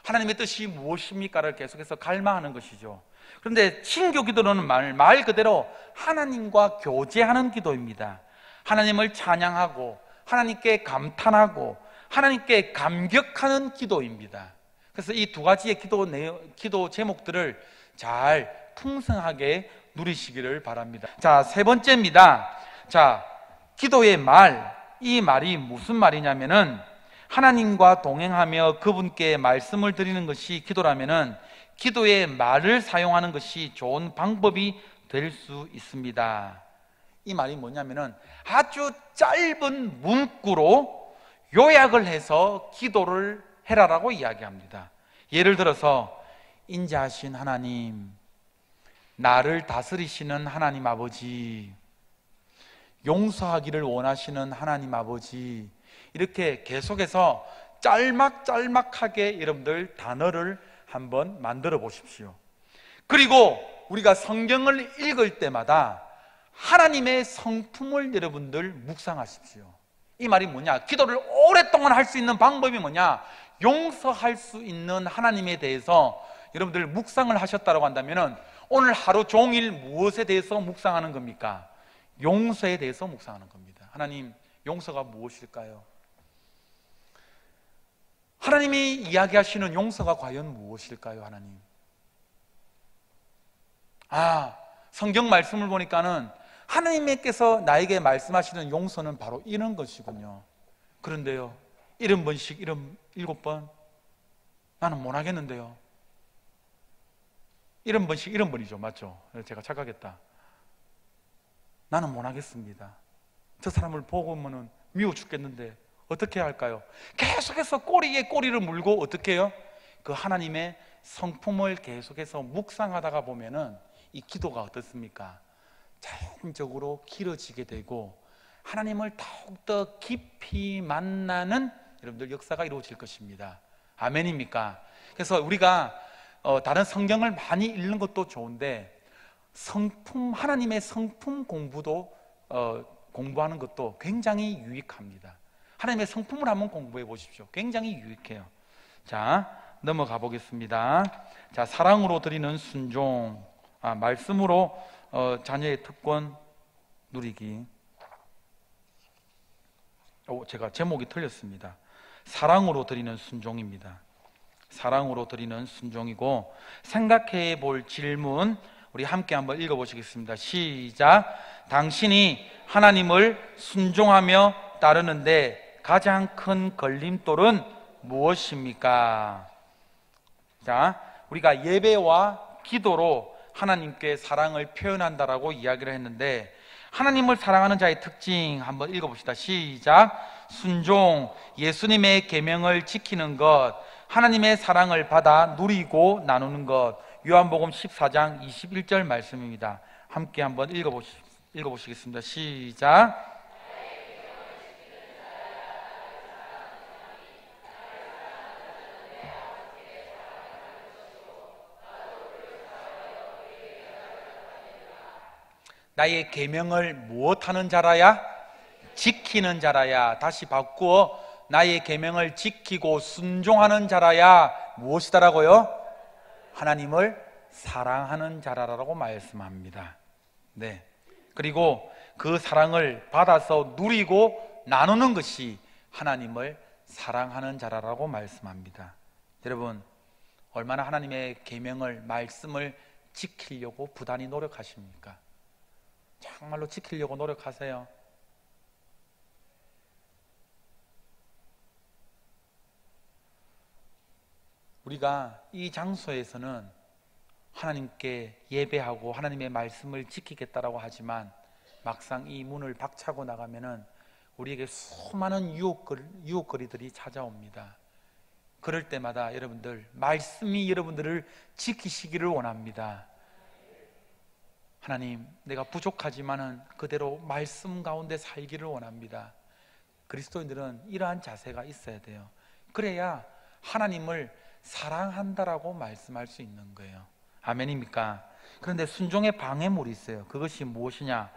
[SPEAKER 1] 하나님의 뜻이 무엇입니까를 계속해서 갈망하는 것이죠. 그런데 신교 기도는 말 그대로 하나님과 교제하는 기도입니다. 하나님을 찬양하고 하나님께 감탄하고 하나님께 감격하는 기도입니다. 그래서 이 두 가지의 기도 제목들을 잘 풍성하게 누리시기를 바랍니다. 자, 세 번째입니다. 자, 기도의 말, 이 말이 무슨 말이냐면은 하나님과 동행하며 그분께 말씀을 드리는 것이 기도라면은 기도의 말을 사용하는 것이 좋은 방법이 될 수 있습니다. 이 말이 뭐냐면은 아주 짧은 문구로 요약을 해서 기도를 해라라고 이야기합니다. 예를 들어서 인자하신 하나님, 나를 다스리시는 하나님 아버지, 용서하기를 원하시는 하나님 아버지, 이렇게 계속해서 짤막짤막하게 여러분들 단어를 한번 만들어 보십시오. 그리고 우리가 성경을 읽을 때마다 하나님의 성품을 여러분들 묵상하십시오. 이 말이 뭐냐? 기도를 오랫동안 할 수 있는 방법이 뭐냐? 용서할 수 있는 하나님에 대해서 여러분들 묵상을 하셨다고 한다면 오늘 하루 종일 무엇에 대해서 묵상하는 겁니까? 용서에 대해서 묵상하는 겁니다. 하나님, 용서가 무엇일까요? 하나님이 이야기하시는 용서가 과연 무엇일까요? 하나님, 성경 말씀을 보니까는 하나님께서 나에게 말씀하시는 용서는 바로 이런 것이군요. 그런데요, 70번씩 77번 나는 못하겠는데요. 70번씩 70번이죠, 맞죠? 제가 착각했다. 나는 못하겠습니다. 저 사람을 보고는 미워 죽겠는데 어떻게 해야 할까요? 계속해서 꼬리에 꼬리를 물고 어떻게 해요? 그 하나님의 성품을 계속해서 묵상하다가 보면은 이 기도가 어떻습니까? 자연적으로 길어지게 되고 하나님을 더욱더 깊이 만나는 여러분들 역사가 이루어질 것입니다. 아멘입니까? 그래서 우리가 다른 성경을 많이 읽는 것도 좋은데 하나님의 성품 공부도 공부하는 것도 굉장히 유익합니다. 하나님의 성품을 한번 공부해 보십시오. 굉장히 유익해요. 자, 넘어가 보겠습니다. 자, 사랑으로 드리는 순종, 말씀으로 자녀의 특권 누리기. 제가 제목이 틀렸습니다. 사랑으로 드리는 순종입니다. 사랑으로 드리는 순종이고, 생각해 볼 질문 우리 함께 한번 읽어보시겠습니다. 시작. 당신이 하나님을 순종하며 따르는데 가장 큰 걸림돌은 무엇입니까? 자, 우리가 예배와 기도로 하나님께 사랑을 표현한다라고 이야기를 했는데, 하나님을 사랑하는 자의 특징 한번 읽어봅시다. 시작. 순종, 예수님의 계명을 지키는 것, 하나님의 사랑을 받아 누리고 나누는 것. 요한복음 14장 21절 말씀입니다. 함께 한번 읽어보시겠습니다. 시작. 나의 계명을 무엇하는 자라야? 지키는 자라야. 다시 바꾸어 나의 계명을 지키고 순종하는 자라야 무엇이다라고요? 하나님을 사랑하는 자라라고 말씀합니다. 네. 그리고 그 사랑을 받아서 누리고 나누는 것이 하나님을 사랑하는 자라라고 말씀합니다. 여러분, 얼마나 하나님의 계명을, 말씀을 지키려고 부단히 노력하십니까? 정말로 지키려고 노력하세요. 우리가 이 장소에서는 하나님께 예배하고 하나님의 말씀을 지키겠다라고 하지만 막상 이 문을 박차고 나가면은 우리에게 수많은 유혹거리들이 찾아옵니다. 그럴 때마다 여러분들, 말씀이 여러분들을 지키시기를 원합니다. 하나님, 내가 부족하지만은 그대로 말씀 가운데 살기를 원합니다. 그리스도인들은 이러한 자세가 있어야 돼요. 그래야 하나님을 사랑한다라고 말씀할 수 있는 거예요. 아멘입니까? 그런데 순종의 방해물이 있어요. 그것이 무엇이냐?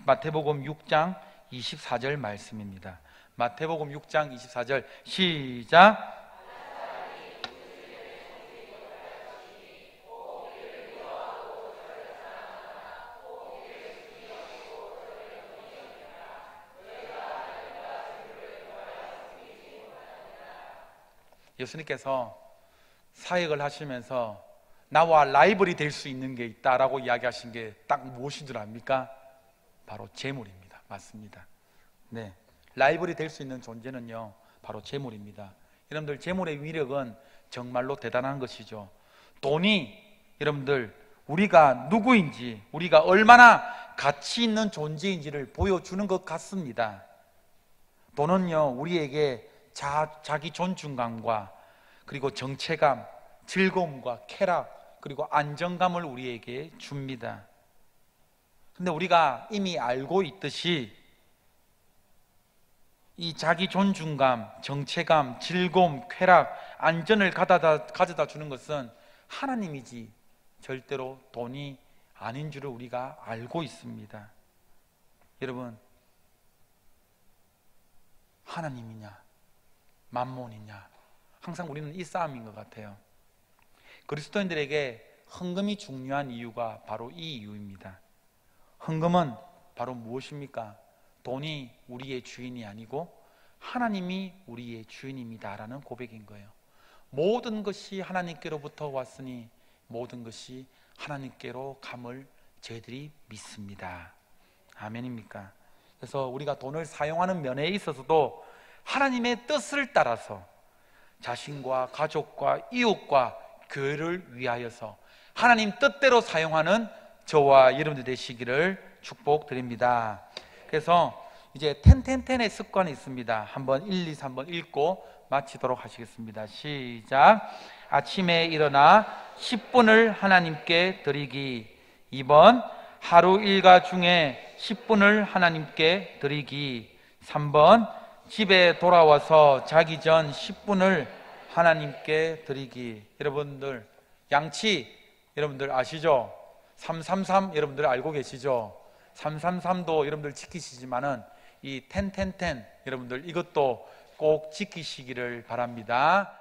[SPEAKER 1] 마태복음 6장 24절 말씀입니다. 마태복음 6장 24절 시작. 예수님께서 사역을 하시면서 나와 라이벌이 될 수 있는 게 있다라고 이야기하신 게 딱 무엇인 줄 압니까? 바로 재물입니다. 맞습니다. 네, 라이벌이 될 수 있는 존재는요 바로 재물입니다. 여러분들, 재물의 위력은 정말로 대단한 것이죠. 돈이 여러분들 우리가 누구인지, 우리가 얼마나 가치 있는 존재인지를 보여주는 것 같습니다. 돈은요 우리에게 자기 존중감과 그리고 정체감, 즐거움과 쾌락, 그리고 안정감을 우리에게 줍니다. 근데 우리가 이미 알고 있듯이 이 자기 존중감, 정체감, 즐거움, 쾌락, 안전을 가져다 주는 것은 하나님이지 절대로 돈이 아닌 줄을 우리가 알고 있습니다. 여러분, 하나님이냐 만몬이냐, 항상 우리는 이 싸움인 것 같아요. 그리스도인들에게 헌금이 중요한 이유가 바로 이 이유입니다. 헌금은 바로 무엇입니까? 돈이 우리의 주인이 아니고 하나님이 우리의 주인입니다라는 고백인 거예요. 모든 것이 하나님께로부터 왔으니 모든 것이 하나님께로 감을 저희들이 믿습니다. 아멘입니까? 그래서 우리가 돈을 사용하는 면에 있어서도 하나님의 뜻을 따라서 자신과 가족과 이웃과 교회를 위하여서 하나님 뜻대로 사용하는 저와 여러분들 되시기를 축복드립니다. 그래서 이제 10의 습관이 있습니다. 한번 1, 2, 3번 읽고 마치도록 하시겠습니다. 시작. 아침에 일어나 10분을 하나님께 드리기. 2번, 하루 일과 중에 10분을 하나님께 드리기. 3번, 집에 돌아와서 자기 전 10분을 하나님께 드리기. 여러분들, 양치 여러분들 아시죠? 333 여러분들 알고 계시죠? 333도 여러분들 지키시지만은 이 10 여러분들 이것도 꼭 지키시기를 바랍니다.